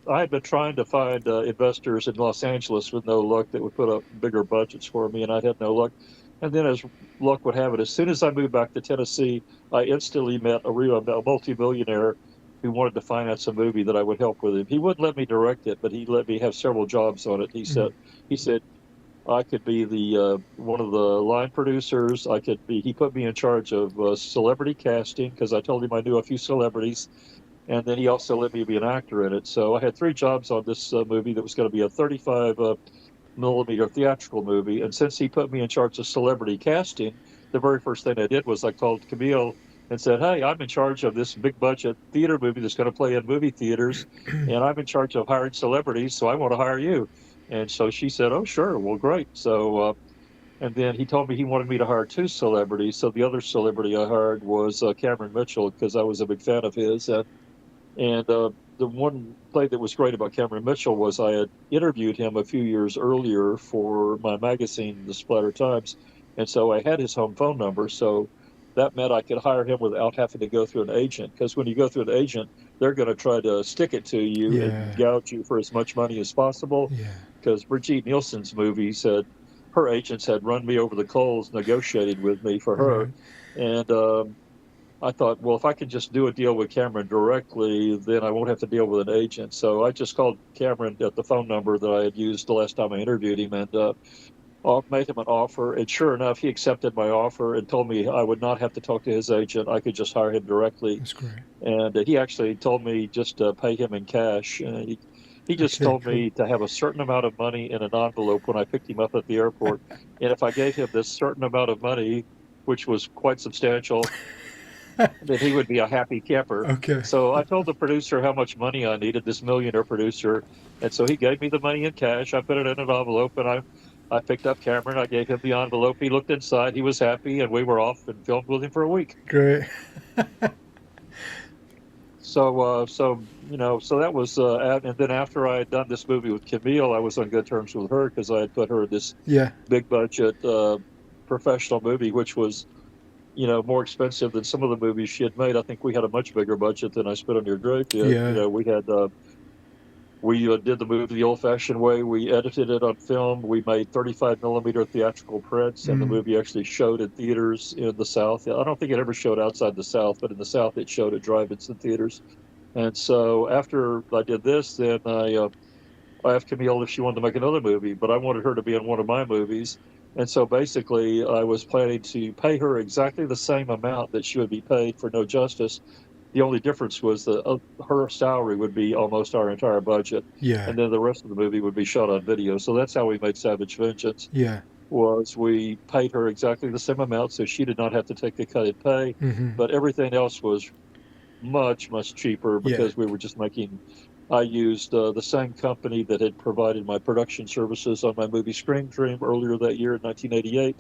I had been trying to find investors in Los Angeles with no luck that would put up bigger budgets for me, and I had no luck. And then, as luck would have it, as soon as I moved back to Tennessee, I instantly met a multimillionaire who wanted to finance a movie that I would help with him. He wouldn't let me direct it, but he let me have several jobs on it. mm, He said I could be the one of the line producers. I could be. He put me in charge of celebrity casting because I told him I knew a few celebrities, and then he also let me be an actor in it. So I had three jobs on this movie that was going to be a 35 millimeter theatrical movie. And since he put me in charge of celebrity casting, the very first thing I did was I called Camille and said, "Hey, I'm in charge of this big budget theater movie that's going to play in movie theaters, and I'm in charge of hiring celebrities, so I want to hire you." And so she said, "Oh, sure, well, great." So And then he told me he wanted me to hire two celebrities. So the other celebrity I hired was Cameron Mitchell because I was a big fan of his. And the one thing that was great about Cameron Mitchell was I had interviewed him a few years earlier for my magazine, The Splatter Times, and so I had his home phone number. So that meant I could hire him without having to go through an agent. Because when you go through an agent, they're going to try to stick it to you and Yeah. gouge you for as much money as possible. Yeah. Because Brigitte Nielsen's movie said her agents had run me over the coals negotiating with me for her. Right. And I thought, well, if I could just do a deal with Cameron directly, then I won't have to deal with an agent. So I just called Cameron at the phone number that I had used the last time I interviewed him and made him an offer. And sure enough, he accepted my offer and told me I would not have to talk to his agent. I could just hire him directly. That's great. And he actually told me just to pay him in cash. He just Okay, told cool. me to have a certain amount of money in an envelope when I picked him up at the airport. And if I gave him this certain amount of money, which was quite substantial, that he would be a happy camper. Okay. So I told the producer how much money I needed, this millionaire producer. And so he gave me the money in cash. I put it in an envelope and I picked up Cameron. I gave him the envelope. He looked inside. He was happy. And we were off and filmed with him for a week. Great. So that was, and then after I had done this movie with Camille, I was on good terms with her because I had put her in this Yeah. big budget professional movie, which was more expensive than some of the movies she had made. I think we had a much bigger budget than I Spit on Your Grave did. Yeah. We did the movie the old-fashioned way. We edited it on film. We made 35 millimeter theatrical prints, and the Mm. movie actually showed in theaters in the South. I don't think it ever showed outside the South, but in the South it showed at drive-ins and theaters. And so after I did this, then I asked Camille if she wanted to make another movie, but I wanted her to be in one of my movies. And so basically, I was planning to pay her exactly the same amount that she would be paid for No Justice. The only difference was that her salary would be almost our entire budget, Yeah. and then the rest of the movie would be shot on video. So that's how we made Savage Vengeance. Yeah. Was we paid her exactly the same amount, so she did not have to take a cut in pay, Mm-hmm. but everything else was much, much cheaper Yeah. because we were just making. I used the same company that had provided my production services on my movie Scream Dream earlier that year in 1988.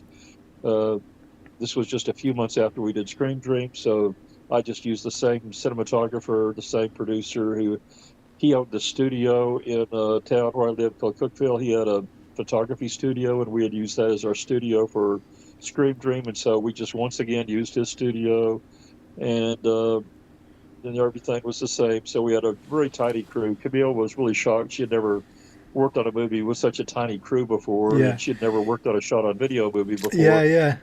Uh, this was just a few months after we did Scream Dream, so I just used the same cinematographer, the same producer who he owned the studio in a town where I lived called Cookville. He had a photography studio, and we had used that as our studio for Scream Dream, and so we just once again used his studio, and everything was the same. So we had a very tiny crew. Camille was really shocked. She had never worked on a movie with such a tiny crew before, Yeah. and she had never worked on a shot on video movie Yeah. before. Yeah.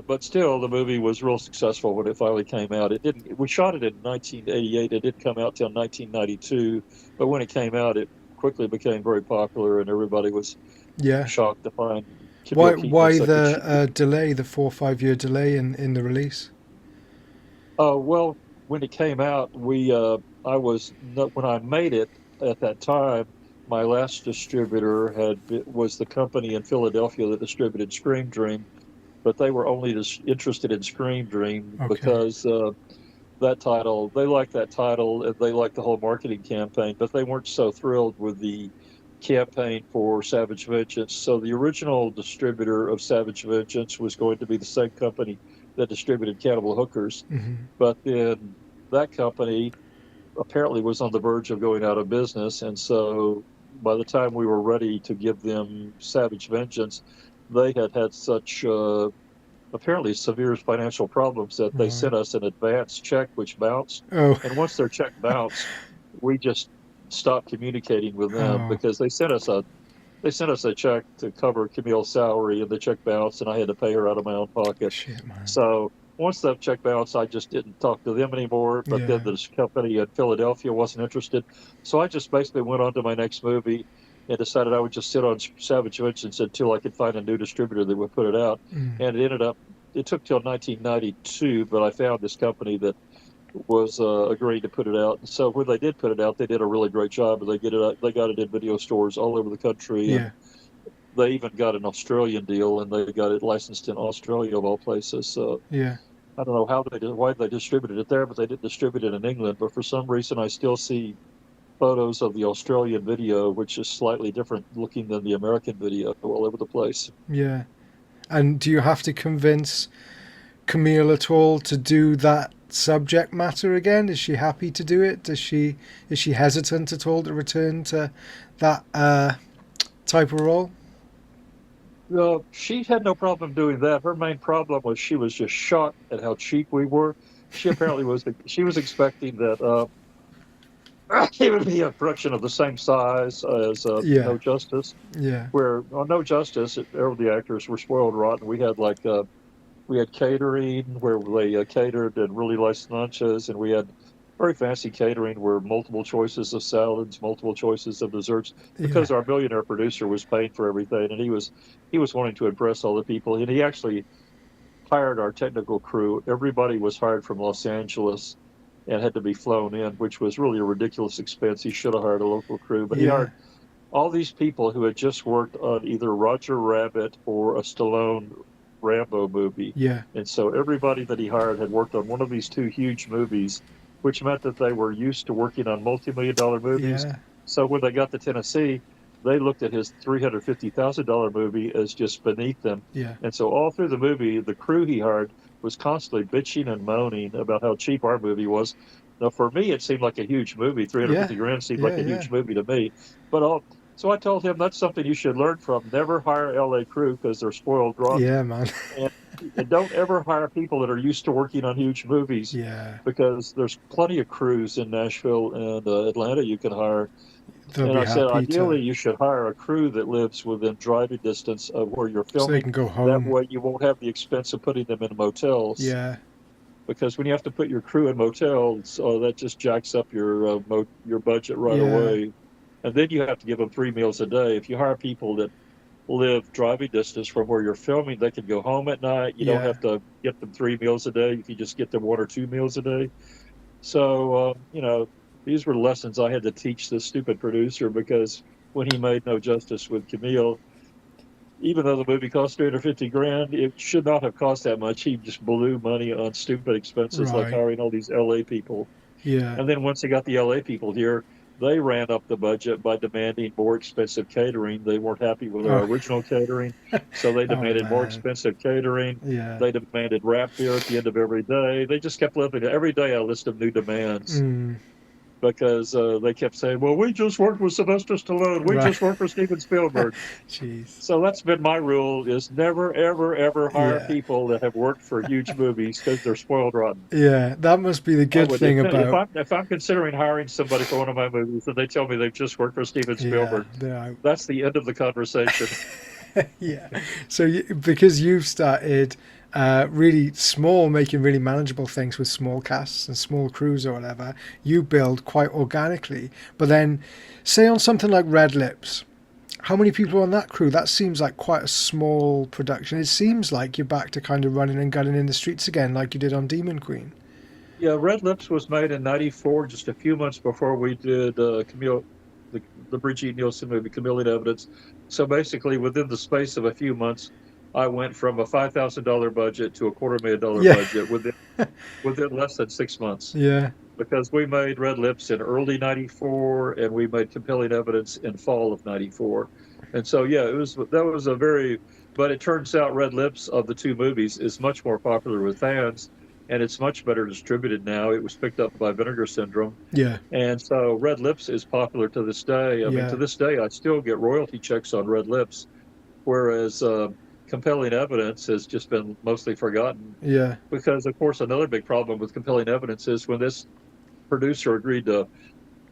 But still, the movie was real successful when it finally came out. It didn't. We shot it in 1988. It didn't come out till 1992. But when it came out, it quickly became very popular, and everybody was Yeah. shocked to find Why? Camille Keaton in Why such a the cheap. delay? The 4 or 5 year delay in the release. Well, when it came out, I was when I made it at that time. My last distributor was the company in Philadelphia that distributed Scream Dream, but they were only interested in Scream Dream Okay. because that title. They liked that title and they liked the whole marketing campaign, but they weren't so thrilled with the campaign for Savage Vengeance. So the original distributor of Savage Vengeance was going to be the same company that distributed Cannibal Hookers. Mm-hmm. But then that company apparently was on the verge of going out of business. And so by the time we were ready to give them Savage Vengeance, they had such apparently severe financial problems that they Right. sent us an advance check which bounced. Oh. And once their check bounced, we just stopped communicating with them Oh. because they sent us a check to cover Camille's salary, and the check bounced, and I had to pay her out of my own pocket. Shit, man. So once that check bounced, I just didn't talk to them anymore. But then Yeah. this company in Philadelphia wasn't interested. So I just basically went on to my next movie and decided I would just sit on Savage Vengeance until I could find a new distributor that would put it out. Mm. And it took till 1992, but I found this company that was agreeing to put it out. And so when they did put it out, they did a really great job. They got it in video stores all over the country, and Yeah. they even got an Australian deal, and they got it licensed in Australia of all places. So Yeah. I don't know why they distributed it there, but they didn't distribute it in England. But for some reason, I still see photos of the Australian video, which is slightly different looking than the American video, all over the place. Yeah. And do you have to convince Camille at all to do that subject matter again? Is she happy to do it? Is she hesitant at all to return to that type of role? She had no problem doing that. Her main problem was she was just shocked at how cheap we were. She apparently was she was expecting that it would be a production of the same size as Yeah, No Justice, yeah, where on No Justice, all the actors were spoiled rotten. We had catering where they catered and really nice lunches, and we had very fancy catering where multiple choices of salads, multiple choices of desserts, yeah, because our millionaire producer was paying for everything, and he was wanting to impress all the people, and he actually hired our technical crew. Everybody was hired from Los Angeles and had to be flown in, which was really a ridiculous expense. He should have hired a local crew, but he yeah, hired all these people who had just worked on either Roger Rabbit or a Stallone Rambo movie. yeah, And so everybody that he hired had worked on one of these two huge movies, which meant that they were used to working on multi-million-dollar movies. yeah, So when they got to Tennessee, they looked at his $350,000 movie as just beneath them. yeah, And so all through the movie, the crew he hired was constantly bitching and moaning about how cheap our movie was. Now, for me, it seemed like a huge movie. yeah, 350 grand seemed like yeah, a yeah, huge movie to me. But so I told him that's something you should learn from. Never hire LA crew because they're spoiled rotten. yeah, man. And, and don't ever hire people that are used to working on huge movies Yeah, because there's plenty of crews in Nashville and Atlanta you can hire. they'll And be I said, happy ideally, to, you should hire a crew that lives within driving distance of where you're so they filming. can go That home. way, you won't have the expense of putting them in motels. Yeah, Because when you have to put your crew in motels, that just jacks up your budget right yeah, away. And then you have to give them 3 meals a day. If you hire people that live driving distance from where you're filming, they can go home at night. You don't yeah, have to get them 3 meals a day. You can just get them 1 or 2 meals a day. So, these were lessons I had to teach this stupid producer because when he made No Justice with Camille, even though the movie cost 350 grand, it should not have cost that much. He just blew money on stupid expenses like right. hiring all these LA people. Yeah, And then once he got the LA people here, they ran up the budget by demanding more expensive catering. They weren't happy with our oh, original catering, so they oh demanded more man, expensive catering. yeah, They demanded wrap beer at the end of every day. They just kept living. Every day I list of new demands mm, because they kept saying, "Well, we just worked with Sylvester Stallone. We right. just worked for Steven Spielberg." Jeez. So that's been my rule: is never, ever, ever hire Yeah, people that have worked for huge movies because they're spoiled rotten. yeah. That must be the I good would thing if about. I'm considering hiring somebody for one of my movies and they tell me they've just worked for Steven Yeah, Spielberg, they're out. that's the end of the conversation. Yeah. So because you've started really small, making really manageable things with small casts and small crews or whatever, you build quite organically. But then, say on something like Red Lips, how many people are on that crew? That seems like quite a small production. It seems like you're back to kind of running and gunning in the streets again, like you did on Demon Queen. Yeah, Red Lips was made in '94, just a few months before we did the Brigitte Nielsen movie, Chameleon Evidence. So basically, within the space of a few months, I went from a $5,000 budget to a $250,000 Yeah, budget within less than 6 months. yeah, Because we made Red Lips in early '94 and we made Compelling Evidence in fall of '94. And so, yeah, that was a very, but it turns out Red Lips of the two movies is much more popular with fans and it's much better distributed now. It was picked up by Vinegar Syndrome. yeah, And so Red Lips is popular to this day. I mean, to yeah, this day, I still get royalty checks on Red Lips, whereas Compelling Evidence has just been mostly forgotten yeah, because, of course, another big problem with Compelling Evidence is when this producer agreed to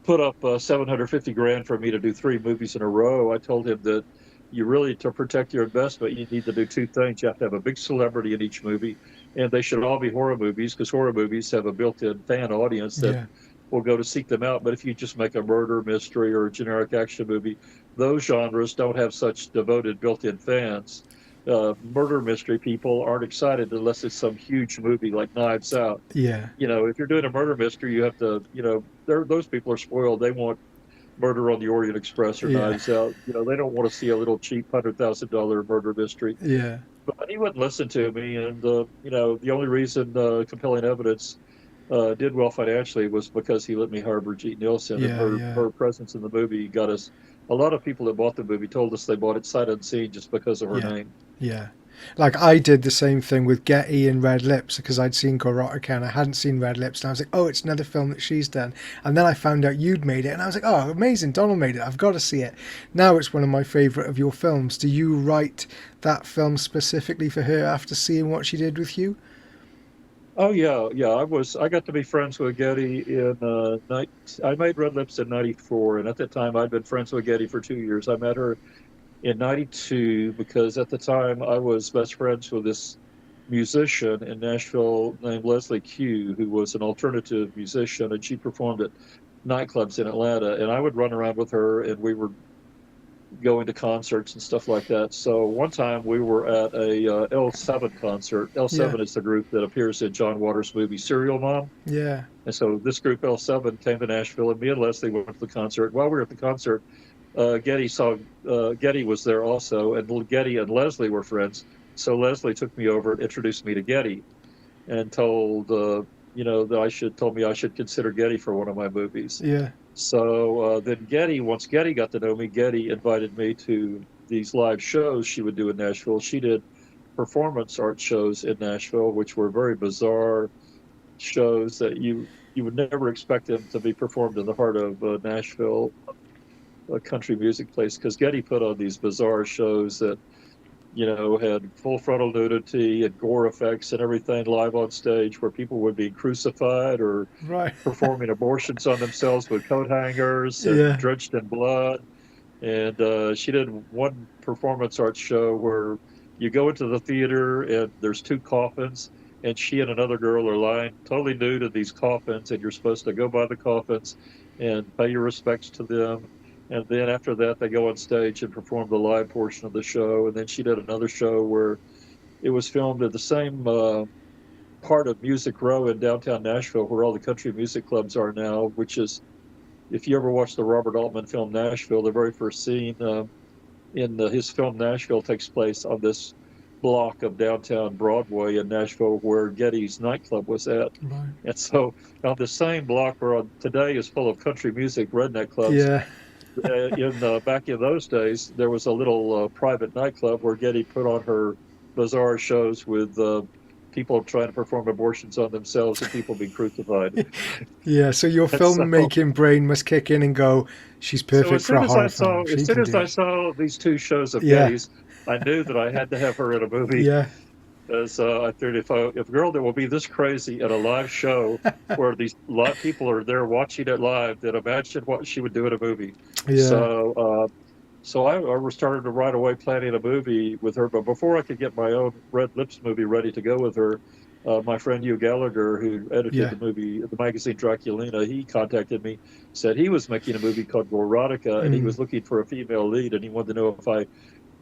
put up 750 grand for me to do 3 movies in a row. I told him that you really, to protect your investment, you need to do two things. You have to have a big celebrity in each movie, and they should all be horror movies because horror movies have a built-in fan audience that yeah, will go to seek them out. But if you just make a murder mystery or a generic action movie, those genres don't have such devoted built-in fans. Murder mystery people aren't excited unless it's some huge movie like Knives Out. yeah, If you're doing a murder mystery, you have to, those people are spoiled. They want Murder on the Orient Express or yeah, Knives Out. They don't want to see a little cheap $100,000 murder mystery. yeah, But he wouldn't listen to me. And, the only reason Compelling Evidence did well financially was because he let me hire Brigitte Nielsen, and yeah, yeah, her presence in the movie got us. A lot of people that bought the movie told us they bought it sight unseen just because of her yeah, name. yeah. Like I did the same thing with Getty and Red Lips because I'd seen Gorotica and I hadn't seen Red Lips, and I was like, oh, it's another film that she's done. And then I found out you'd made it, and I was like, oh, amazing, Donald made it. I've got to see it. Now it's one of my favourite of your films. Do you write that film specifically for her after seeing what she did with you? Oh yeah, yeah. I got to be friends with Getty in night. I made Red Lips in '94, and at that time I'd been friends with Getty for 2 years. I met her in '92 because at the time I was best friends with this musician in Nashville named Leslie Q, who was an alternative musician, and she performed at nightclubs in Atlanta. And I would run around with her, and we were going to concerts and stuff like that. So one time we were at a L7 concert. Yeah, L7 is the group that appears in John Waters' movie Serial Mom. yeah, And so this group L7 came to Nashville, and me and Leslie went to the concert. While we were at the concert, Getty was there also, and Getty and Leslie were friends. So Leslie took me over and introduced me to Getty, and that told me I should consider Getty for one of my movies. yeah. So then once Getty got to know me, Getty invited me to these live shows she would do in Nashville. She did performance art shows in Nashville, which were very bizarre shows that you would never expect them to be performed in the heart of Nashville, a country music place. Because Getty put on these bizarre shows that had full frontal nudity and gore effects and everything live on stage, where people would be crucified or Right. performing abortions on themselves with coat hangers and Yeah. drenched in blood. And she did one performance art show where you go into the theater and there's two coffins, and she and another girl are lying totally nude in these coffins, and you're supposed to go by the coffins and pay your respects to them. And then after that, they go on stage and perform the live portion of the show. And then she did another show where it was filmed at the same part of Music Row in downtown Nashville, where all the country music clubs are now, which is, if you ever watched the Robert Altman film Nashville, the very first scene in his film Nashville takes place on this block of downtown Broadway in Nashville where Getty's nightclub was at. Right. And so on the same block where today is full of country music redneck clubs, Yeah. back in those days, there was a little private nightclub where Getty put on her bizarre shows with people trying to perform abortions on themselves and people being crucified. Yeah. So your And so, filmmaking brain must kick in and go, she's so perfect for a horror film. as She soon can as do I it. saw these two shows of Yeah. Getty's, I knew that I had to have her in a movie. Yeah. As I figured, if a girl that will be this crazy at a live show where these lot people are there watching it live, then imagine what she would do in a movie. Yeah. So I started to right away planning a movie with her. But before I could get my own Red Lips movie ready to go with her, my friend Hugh Gallagher, who edited Yeah. the magazine Draculina, he contacted me, said he was making a movie called Gorotica, and he Mm. was looking for a female lead, and he wanted to know if I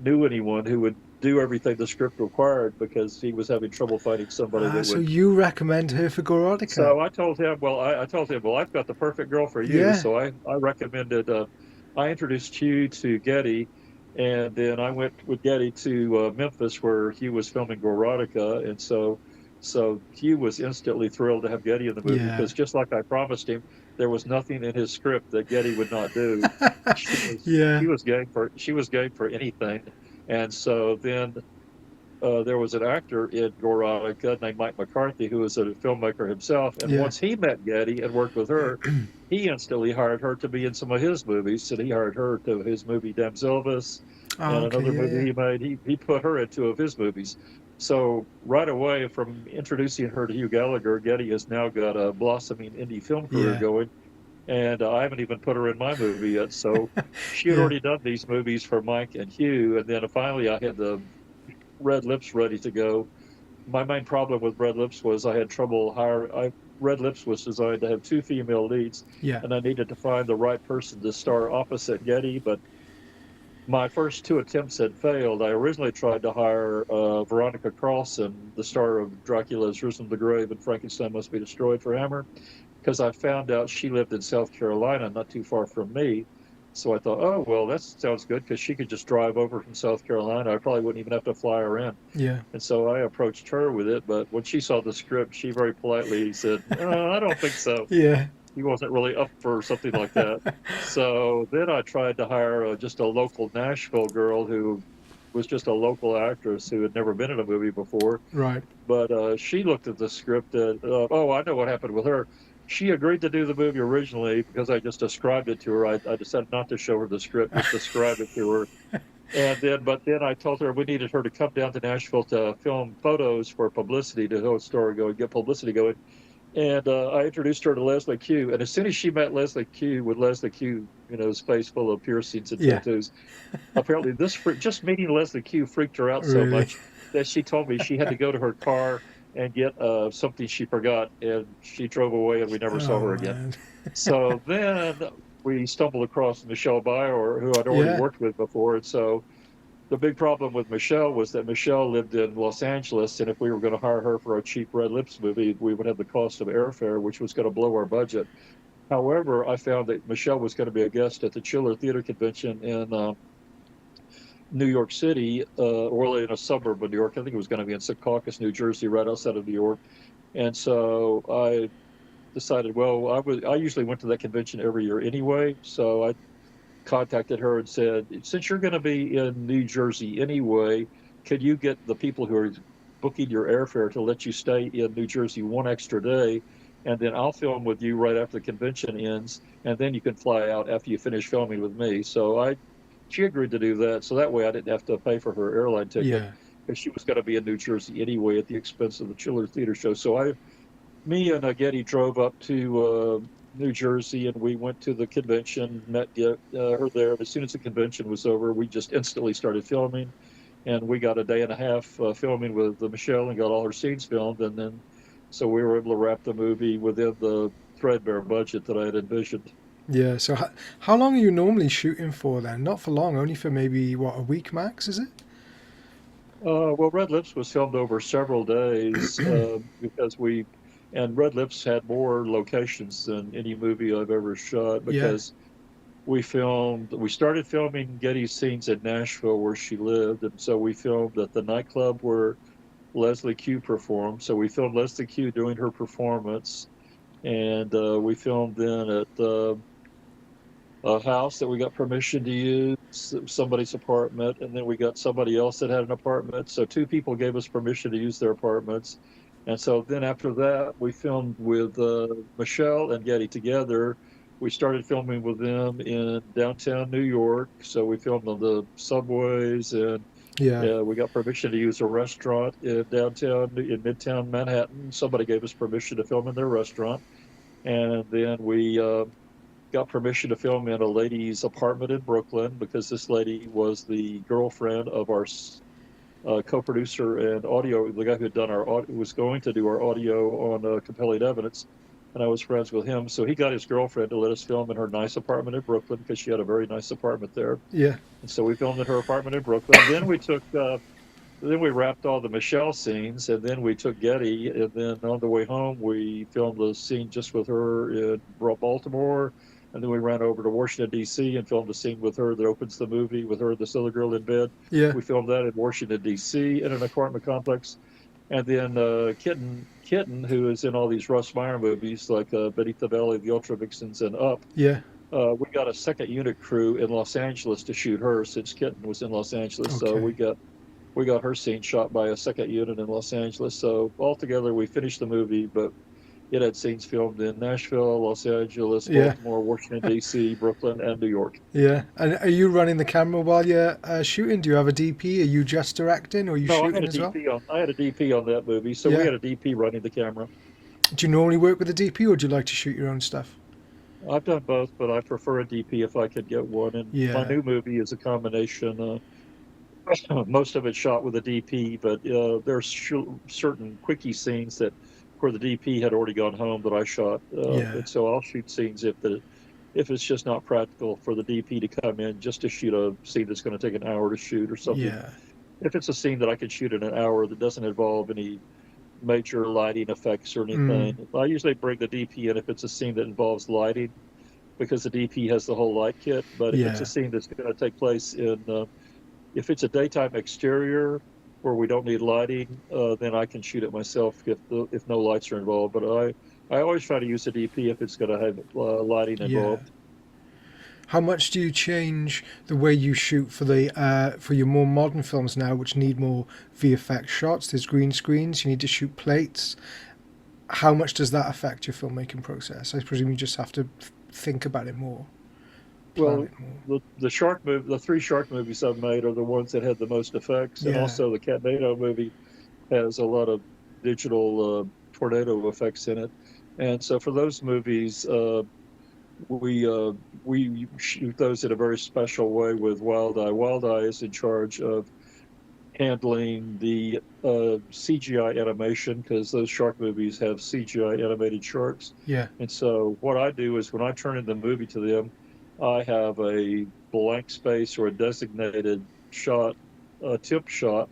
knew anyone who would do everything the script required, because he was having trouble finding somebody Ah, that so would. you recommend her for Gorotica? So I told him, well, I've got the perfect girl for you. Yeah. So I recommended, I introduced Hugh to Getty, and then I went with Getty to Memphis where Hugh was filming Gorotica. And so Hugh was instantly thrilled to have Getty in the movie, Yeah. because just like I promised him, there was nothing in his script that Getty would not do. Yeah. She was game for anything. And so then there was an actor in Gorotica named Mike McCarthy, who was a filmmaker himself. And Yeah. once he met Getty and worked with her, he instantly hired her to be in some of his movies. And he hired her to his movie Damselvis, Oh, and okay. another Yeah. movie Yeah. he made. He put her in two of his movies. So right away, from introducing her to Hugh Gallagher, Getty has now got a blossoming indie film career Yeah. going. And I haven't even put her in my movie yet. So she had Yeah. already done these movies for Mike and Hugh. And then finally I had the Red Lips ready to go. My main problem with Red Lips was I had trouble Red Lips was designed to have two female leads, Yeah. and I needed to find the right person to star opposite Getty. But my first two attempts had failed. I originally tried to hire Veronica Carlson, the star of Dracula's Risen from the Grave and Frankenstein Must Be Destroyed, for Hammer, because I found out she lived in South Carolina, not too far from me. So I thought, oh, well, that sounds good, because she could just drive over from South Carolina. I probably wouldn't even have to fly her in. Yeah. And so I approached her with it. But when she saw the script, she very politely said, I don't think so. Yeah. He wasn't really up for something like that. So then I tried to hire just a local Nashville girl who was just a local actress who had never been in a movie before. Right. But she looked at the script and, oh, I know what happened with her. She agreed to do the movie originally because I just described it to her. I decided not to show her the script, just describe it to her. And then, but then I told her we needed her to come down to Nashville to film photos for publicity to help the story going, get publicity going. And I introduced her to Leslie Q. And as soon as she met Leslie Q, with Leslie Q, his face full of piercings and Yeah. tattoos, apparently just meeting Leslie Q freaked her out so Really. much that she told me she had to go to her car and get something she forgot, and she drove away, and we never saw Oh her again. man. So then we stumbled across Michelle Bauer, who I'd already Yeah. worked with before, and so the big problem with Michelle was that Michelle lived in Los Angeles, and if we were going to hire her for a cheap Red Lips movie, we would have the cost of airfare, which was going to blow our budget. However, I found that Michelle was going to be a guest at the Chiller Theater Convention in New York City, or in a suburb of New York. I think it was going to be in Secaucus, New Jersey, right outside of New York. And so I decided, well, I usually went to that convention every year anyway. So I contacted her and said, since you're going to be in New Jersey anyway, could you get the people who are booking your airfare to let you stay in New Jersey one extra day? And then I'll film with you right after the convention ends. And then you can fly out after you finish filming with me. She agreed to do that. So that way I didn't have to pay for her airline ticket Yeah. because she was going to be in New Jersey anyway at the expense of the Chiller Theater show. Me and Getty drove up to New Jersey, and we went to the convention, met her there. And as soon as the convention was over, we just instantly started filming, and we got a day and a half filming with Michelle and got all her scenes filmed, and then so we were able to wrap the movie within the threadbare budget that I had envisioned. Yeah. So how long are you normally shooting for then? Not for long, only for maybe what, a week max, is it? Well, Red Lips was filmed over several days because and Red Lips had more locations than any movie I've ever shot Yeah. because we started filming Getty's scenes in Nashville where she lived. And so we filmed at the nightclub where Leslie Q performed. So we filmed Leslie Q doing her performance. And we filmed then at a house that we got permission to use, somebody's apartment, and then we got somebody else that had an apartment. So two people gave us permission to use their apartments. And so then after that, we filmed with Michelle and Getty together. We started filming with them in downtown New York. So we filmed on the subways, and Yeah. we got permission to use a restaurant in Midtown Manhattan. Somebody gave us permission to film in their restaurant. And then we got permission to film in a lady's apartment in Brooklyn because this lady was the girlfriend of our co-producer and audio, the guy who had done who was going to do our audio on Compelling Evidence, and I was friends with him. So he got his girlfriend to let us film in her nice apartment in Brooklyn because she had a very nice apartment there. Yeah. And so we filmed in her apartment in Brooklyn. Then we wrapped all the Michelle scenes, and then we took Getty, and then on the way home we filmed a scene just with her in Baltimore, and then we ran over to Washington D.C. and filmed a scene with her that opens the movie with her, this other girl in bed. Yeah. We filmed that in Washington D.C. in an apartment complex, and then Kitten, who is in all these Russ Meyer movies like Beneath the Valley, The Ultra Vixens, and Up. Yeah. We got a second unit crew in Los Angeles to shoot her since Kitten was in Los Angeles. So Okay. we got her scene shot by a second unit in Los Angeles. So altogether, we finished the movie, but it had scenes filmed in Nashville, Los Angeles, Yeah. Baltimore, Washington, D.C., Brooklyn, and New York. Yeah. And are you running the camera while you're shooting? Do you have a DP? Are you just directing, or are you No, I had shooting a as well? DP I had a DP on that movie, so we Yeah. had a DP running the camera. Do you normally work with a DP, or do you like to shoot your own stuff? I've done both, but I prefer a DP if I could get one. And my Yeah. new movie is a combination. Most of it's shot with a DP, but there's certain quickie scenes that where the DP had already gone home that I shot, Yeah. and so I'll shoot scenes if it's just not practical for the DP to come in just to shoot a scene that's going to take an hour to shoot or something. Yeah. If it's a scene that I can shoot in an hour that doesn't involve any major lighting effects or Mm. anything, I usually bring the DP in if it's a scene that involves lighting because the DP has the whole light kit. But if it's a Yeah. scene that's going to take place if it's a daytime exterior where we don't need lighting, then I can shoot it myself if no lights are involved. But I always try to use a DP if it's going to have lighting Yeah. involved. How much do you change the way you shoot for your more modern films now, which need more VFX shots? There's green screens. You need to shoot plates. How much does that affect your filmmaking process? I presume you just have to think about it more, plan Well, it more. the three shark movies I've made are the ones that had the most effects, and Yeah, also the Catnado movie has a lot of digital tornado effects in it. And so for those movies, we uh, we shoot those in a very special way with Wild Eye. Wild Eye is in charge of handling the CGI animation because those shark movies have CGI animated sharks. yeah, And so what I do is when I turn in the movie to them, I have a blank space or a designated shot, a tip shot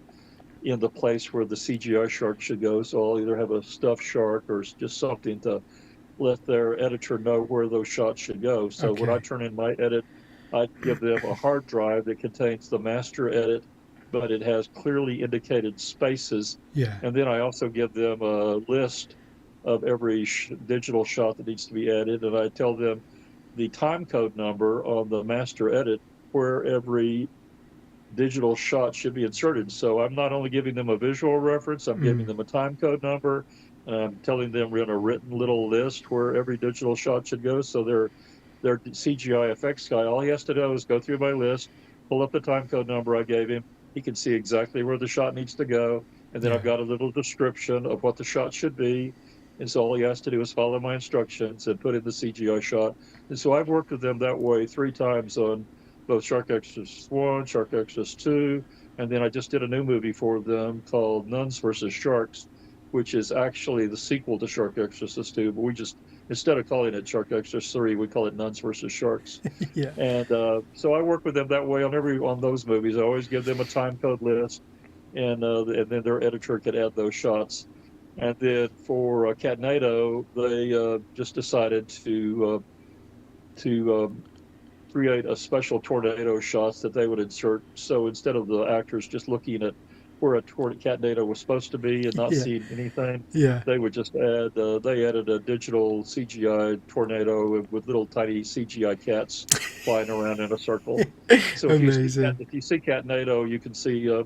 in the place where the CGI shark should go. So I'll either have a stuffed shark or just something to let their editor know where those shots should go. So when I okay, turn in my edit, I give them a hard drive that contains the master edit, but it has clearly indicated spaces. yeah, And then I also give them a list of every digital shot that needs to be added. And I tell them the time code number on the master edit where every digital shot should be inserted. So I'm not only giving them a visual reference, I'm giving mm, them a time code number, and I'm telling them in a written little list where every digital shot should go. So their CGI effects guy, all he has to do is go through my list, pull up the time code number I gave him. He can see exactly where the shot needs to go. And then I've yeah, got a little description of what the shot should be. And so all he has to do is follow my instructions and put in the CGI shot. And so I've worked with them that way 3 times on both Shark Extras 1, Shark Extras 2, and then I just did a new movie for them called Nuns versus Sharks, which is actually the sequel to Shark Extras 2, but we just, instead of calling it Shark Extras 3, we call it Nuns versus Sharks. yeah, And so I work with them that way on those movies. I always give them a time code list, and then their editor could add those shots. And then for Catnado, they just decided to create a special tornado shots that they would insert. So instead of the actors just looking at where a tornado was supposed to be and not yeah, seeing anything, yeah. they would just add. They added a digital CGI tornado with little tiny CGI cats flying around in a circle. So Amazing. if you see Catnado, you can see the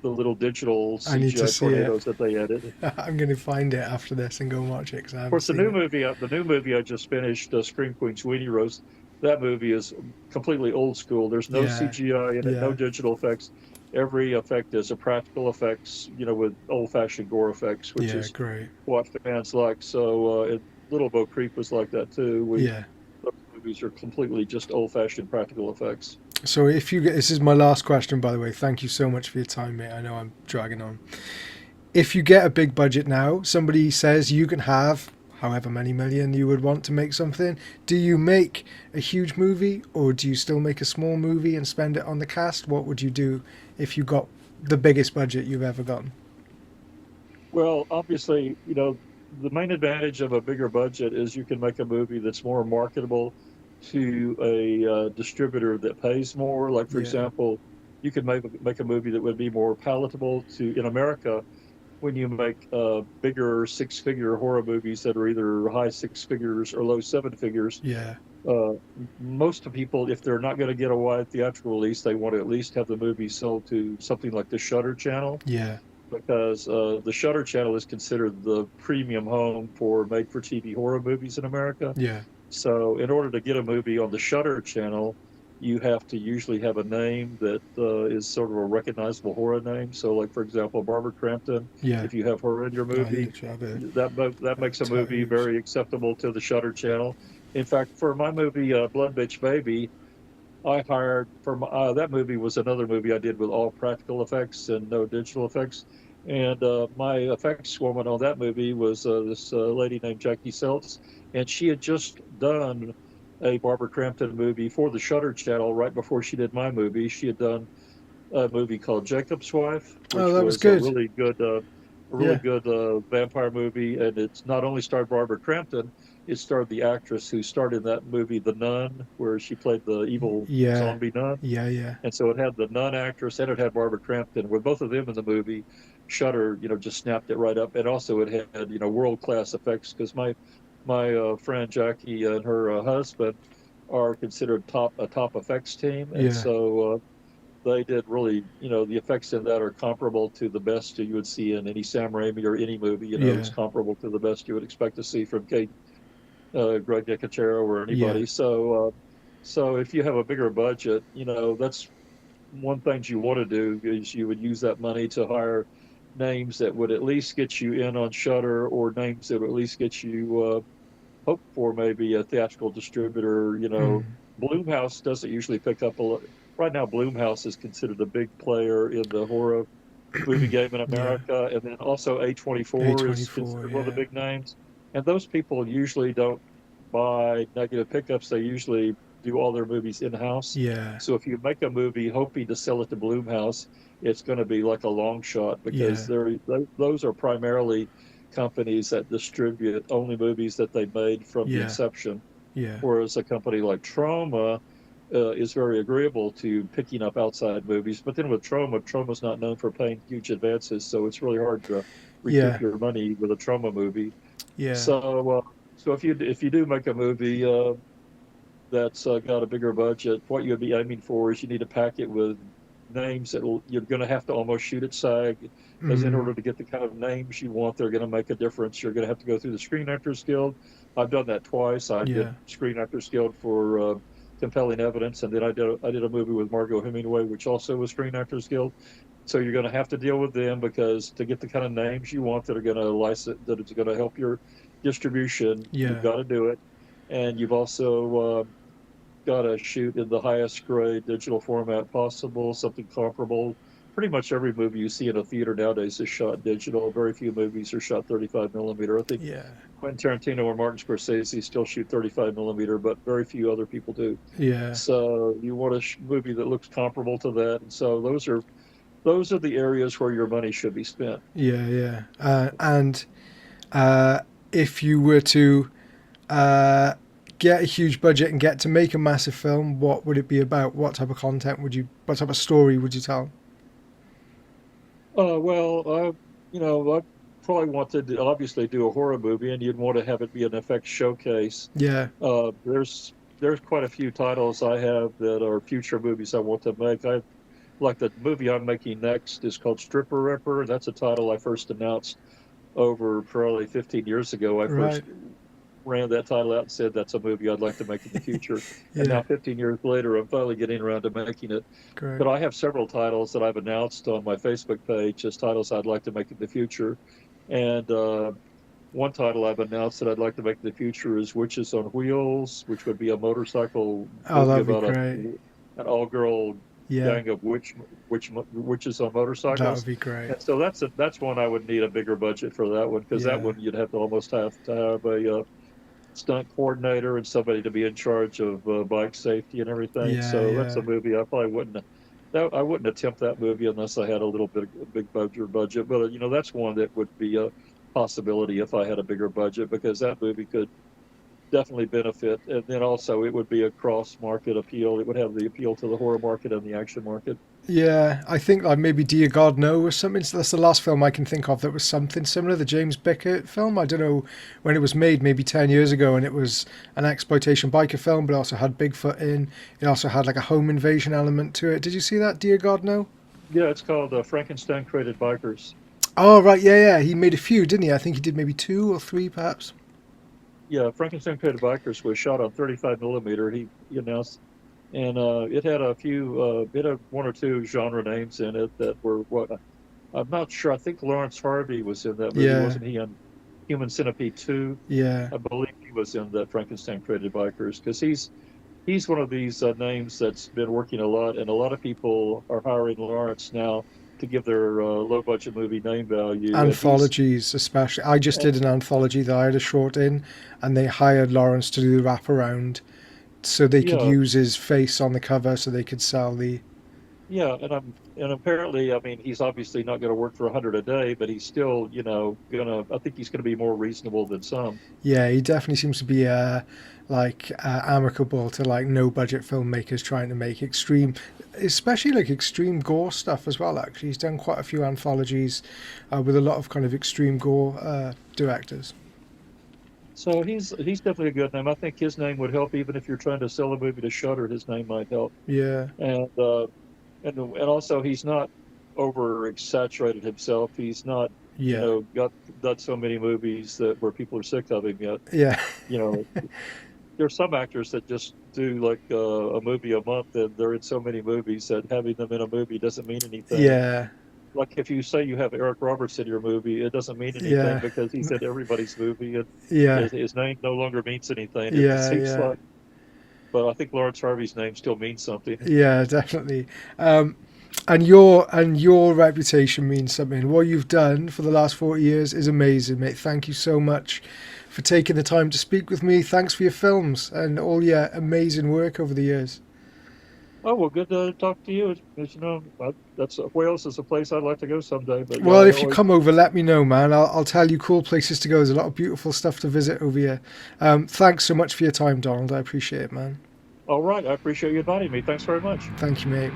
little digital I need to CGI see it. tornadoes that they added. I'm going to find it after this and go and watch it because I Of haven't course, seen it. the new movie I just finished, Scream Queen Sweeney Roast, that movie is completely old school. There's no Yeah, CGI in it, no yeah, digital effects. Every effect is a practical effects, with old-fashioned gore effects, which yeah, is great. what fans like. So, Little Bo Creep was like that too. Yeah. Those movies are completely just old-fashioned practical effects. So if you get, this is my last question, by the way. Thank you so much for your time, mate. I know I'm dragging on. If you get a big budget now, somebody says you can have however many million you would want to make something. Do you make a huge movie or do you still make a small movie and spend it on the cast? What would you do if you got the biggest budget you've ever gotten? Well, obviously, the main advantage of a bigger budget is you can make a movie that's more marketable to a distributor that pays more. Like, for Yeah, example, you could make a movie that would be more palatable in America when you make bigger six-figure horror movies that are either high six figures or low seven figures. yeah, Uh, Most of people, if they're not going to get a wide theatrical release, they want to at least have the movie sold to something like the Shutter Channel yeah, because the Shutter Channel is considered the premium home for made-for-TV horror movies in America. yeah, So, in order to get a movie on the Shutter Channel, you have to usually have a name that is sort of a recognizable horror name. So, like for example, Barbara Crampton. yeah. If you have her in your I movie, literally have a that makes a movie tattoos. very acceptable to the Shutter Channel. In fact, for my movie Blood Bitch Baby, I hired for that movie was another movie I did with all practical effects and no digital effects. And my effects woman on that movie was this lady named Jackie Seltz, and she had just done a Barbara Crampton movie for the Shutter Channel right before she did my movie. She had done a movie called Jacob's Wife, Oh, which that was was good. a really Yeah, good vampire movie, and it's not only starred Barbara Crampton, it starred the actress who starred in that movie, The Nun, where she played the evil yeah, zombie nun. yeah, yeah, And so it had the nun actress and it had Barbara Crampton. With both of them in the movie, Shutter, just snapped it right up. And also it had, world class effects because my friend Jackie and her husband are considered a top effects team, and Yeah. so they did really, the effects in that are comparable to the best you would see in any Sam Raimi or any movie. It's Yeah. comparable to the best you would expect to see from Greg Nicotero or Yeah. anybody. So if you have a bigger budget, that's one thing you want to do is you would use that money to hire names that would at least get you in on Shutter, or names that would at least get you hope for maybe a theatrical distributor. Mm. Bloomhouse doesn't usually pick up a lot. Right now, Bloomhouse is considered a big player in the horror movie game in Yeah. America, and then also A24 is A24. considered one of the Yeah. big names. And those people usually don't buy negative pickups; they usually do all their movies in house. Yeah. So if you make a movie hoping to sell it to Bloomhouse, it's going to be like a long shot, because Yeah. those are primarily companies that distribute only movies that they made from the Yeah. inception, Yeah. whereas a company like Troma is very agreeable to picking up outside movies. But then with Troma's not known for paying huge advances, so it's really hard to recoup Yeah. your money with a Troma movie. Yeah. So if you do make a movie that's got a bigger budget, what you'd be aiming for is you need to pack it with names that you're going to have to almost shoot at SAG, because in Mm. order to get the kind of names you want, they're going to make a difference. You're going to have to go through the Screen Actors Guild. I've done that twice. I did Yeah. Screen Actors Guild for Compelling Evidence, and then I did a movie with Margot Hemingway, which also was Screen Actors Guild. So you're going to have to deal with them, because to get the kind of names you want that are going to license, that is going to help your distribution, you've Yeah. got to do it. And you've also got to shoot in the highest grade digital format possible, something comparable. Pretty much every movie you see in a theater nowadays is shot digital. Very few movies are shot 35 millimeter. I think Yeah. Quentin Tarantino or Martin Scorsese still shoot 35 millimeter, but very few other people do. Yeah. So you want a movie that looks comparable to that, and so those are the areas where your money should be spent. Yeah. Yeah. And uh, if you were to uh, get a huge budget and get to make a massive film, what would it be about? What type of content would you? What type of story would you tell? I probably want to obviously do a horror movie, and you'd want to have it be an effects showcase. Yeah. There's quite a few titles I have that are future movies I want to make. I like the movie I'm making next is called Stripper Ripper. That's a title I first announced over probably 15 years ago. I Right. first ran that title out and said that's a movie I'd like to make in the future. And Yeah. now 15 years later, I'm finally getting around to making it. Great. But I have several titles that I've announced on my Facebook page as titles I'd like to make in the future. And one title I've announced that I'd like to make in the future is Witches on Wheels, which would be a motorcycle Oh, movie that'd be about great. an all-girl Yeah. gang of witches on That would motorcycles. be great. And so that's one I would need a bigger budget for that one, because that Yeah. one you'd have to almost have to have a stunt coordinator and somebody to be in charge of bike safety and everything. Yeah. So that's a Yeah. movie I probably wouldn't. That I wouldn't attempt that movie unless I had a little bit a big budget. But that's one that would be a possibility if I had a bigger budget, because that movie could definitely benefit. And then also it would be a cross market appeal. It would have the appeal to the horror market and the action market. Yeah, I think like maybe Dear God No or something. So that's the last film I can think of that was something similar. The James Bickett film. I don't know when it was made, maybe 10 years ago, and it was an exploitation biker film, but it also had Bigfoot in. It also had like a home invasion element to it. Did you see that, Dear God No? Yeah, it's called Frankenstein Created Bikers. Oh, right, yeah, yeah. He made a few, didn't he? I think he did maybe two or three, perhaps. Yeah, Frankenstein Created Bikers was shot on 35 millimeter. He announced, and it had one or two genre names in it that were what I'm not sure. I think Lawrence Harvey was in that movie, Yeah, wasn't he? On Human Centipede 2, yeah, I believe he was in that Frankenstein Created Bikers, because he's one of these names that's been working a lot, and a lot of people are hiring Lawrence now to give their low budget movie name value, and he's anthologies especially. I just and did an anthology that I had a short in, and they hired Lawrence to do the wraparound so they could yeah, use his face on the cover so they could sell the. yeah, and apparently, I mean, he's obviously not going to work for 100 a day, but he's still, gonna. I think he's going to be more reasonable than some. Yeah, he definitely seems to be amicable to like no budget filmmakers trying to make extreme, especially like extreme gore stuff as well. Actually, he's done quite a few anthologies with a lot of kind of extreme gore directors. So he's definitely a good name. I think his name would help even if you're trying to sell a movie to Shutter. His name might help. Yeah, And and also he's not over exaggerated himself. He's not, yeah, got done so many movies that where people are sick of him yet. yeah, You know, there's some actors that just do like a movie a month, and they're in so many movies that having them in a movie doesn't mean anything. yeah, Like if you say you have Eric Roberts in your movie, it doesn't mean anything yeah, because he's in everybody's movie, and yeah, his name no longer means anything. It yeah, seems yeah, like, but I think Lawrence Harvey's name still means something. yeah, definitely. And your reputation means something. What you've done for the last 40 years is amazing, mate. Thank you so much for taking the time to speak with me. Thanks for your films and all your amazing work over the years. Oh well, good to talk to you. That's Wales is a place I'd like to go someday. But yeah, Well, I if you always. come over, let me know, man. I'll tell you cool places to go. There's a lot of beautiful stuff to visit over here. Thanks so much for your time, Donald. I appreciate it, man. All right, I appreciate you inviting me. Thanks very much. Thank you, mate.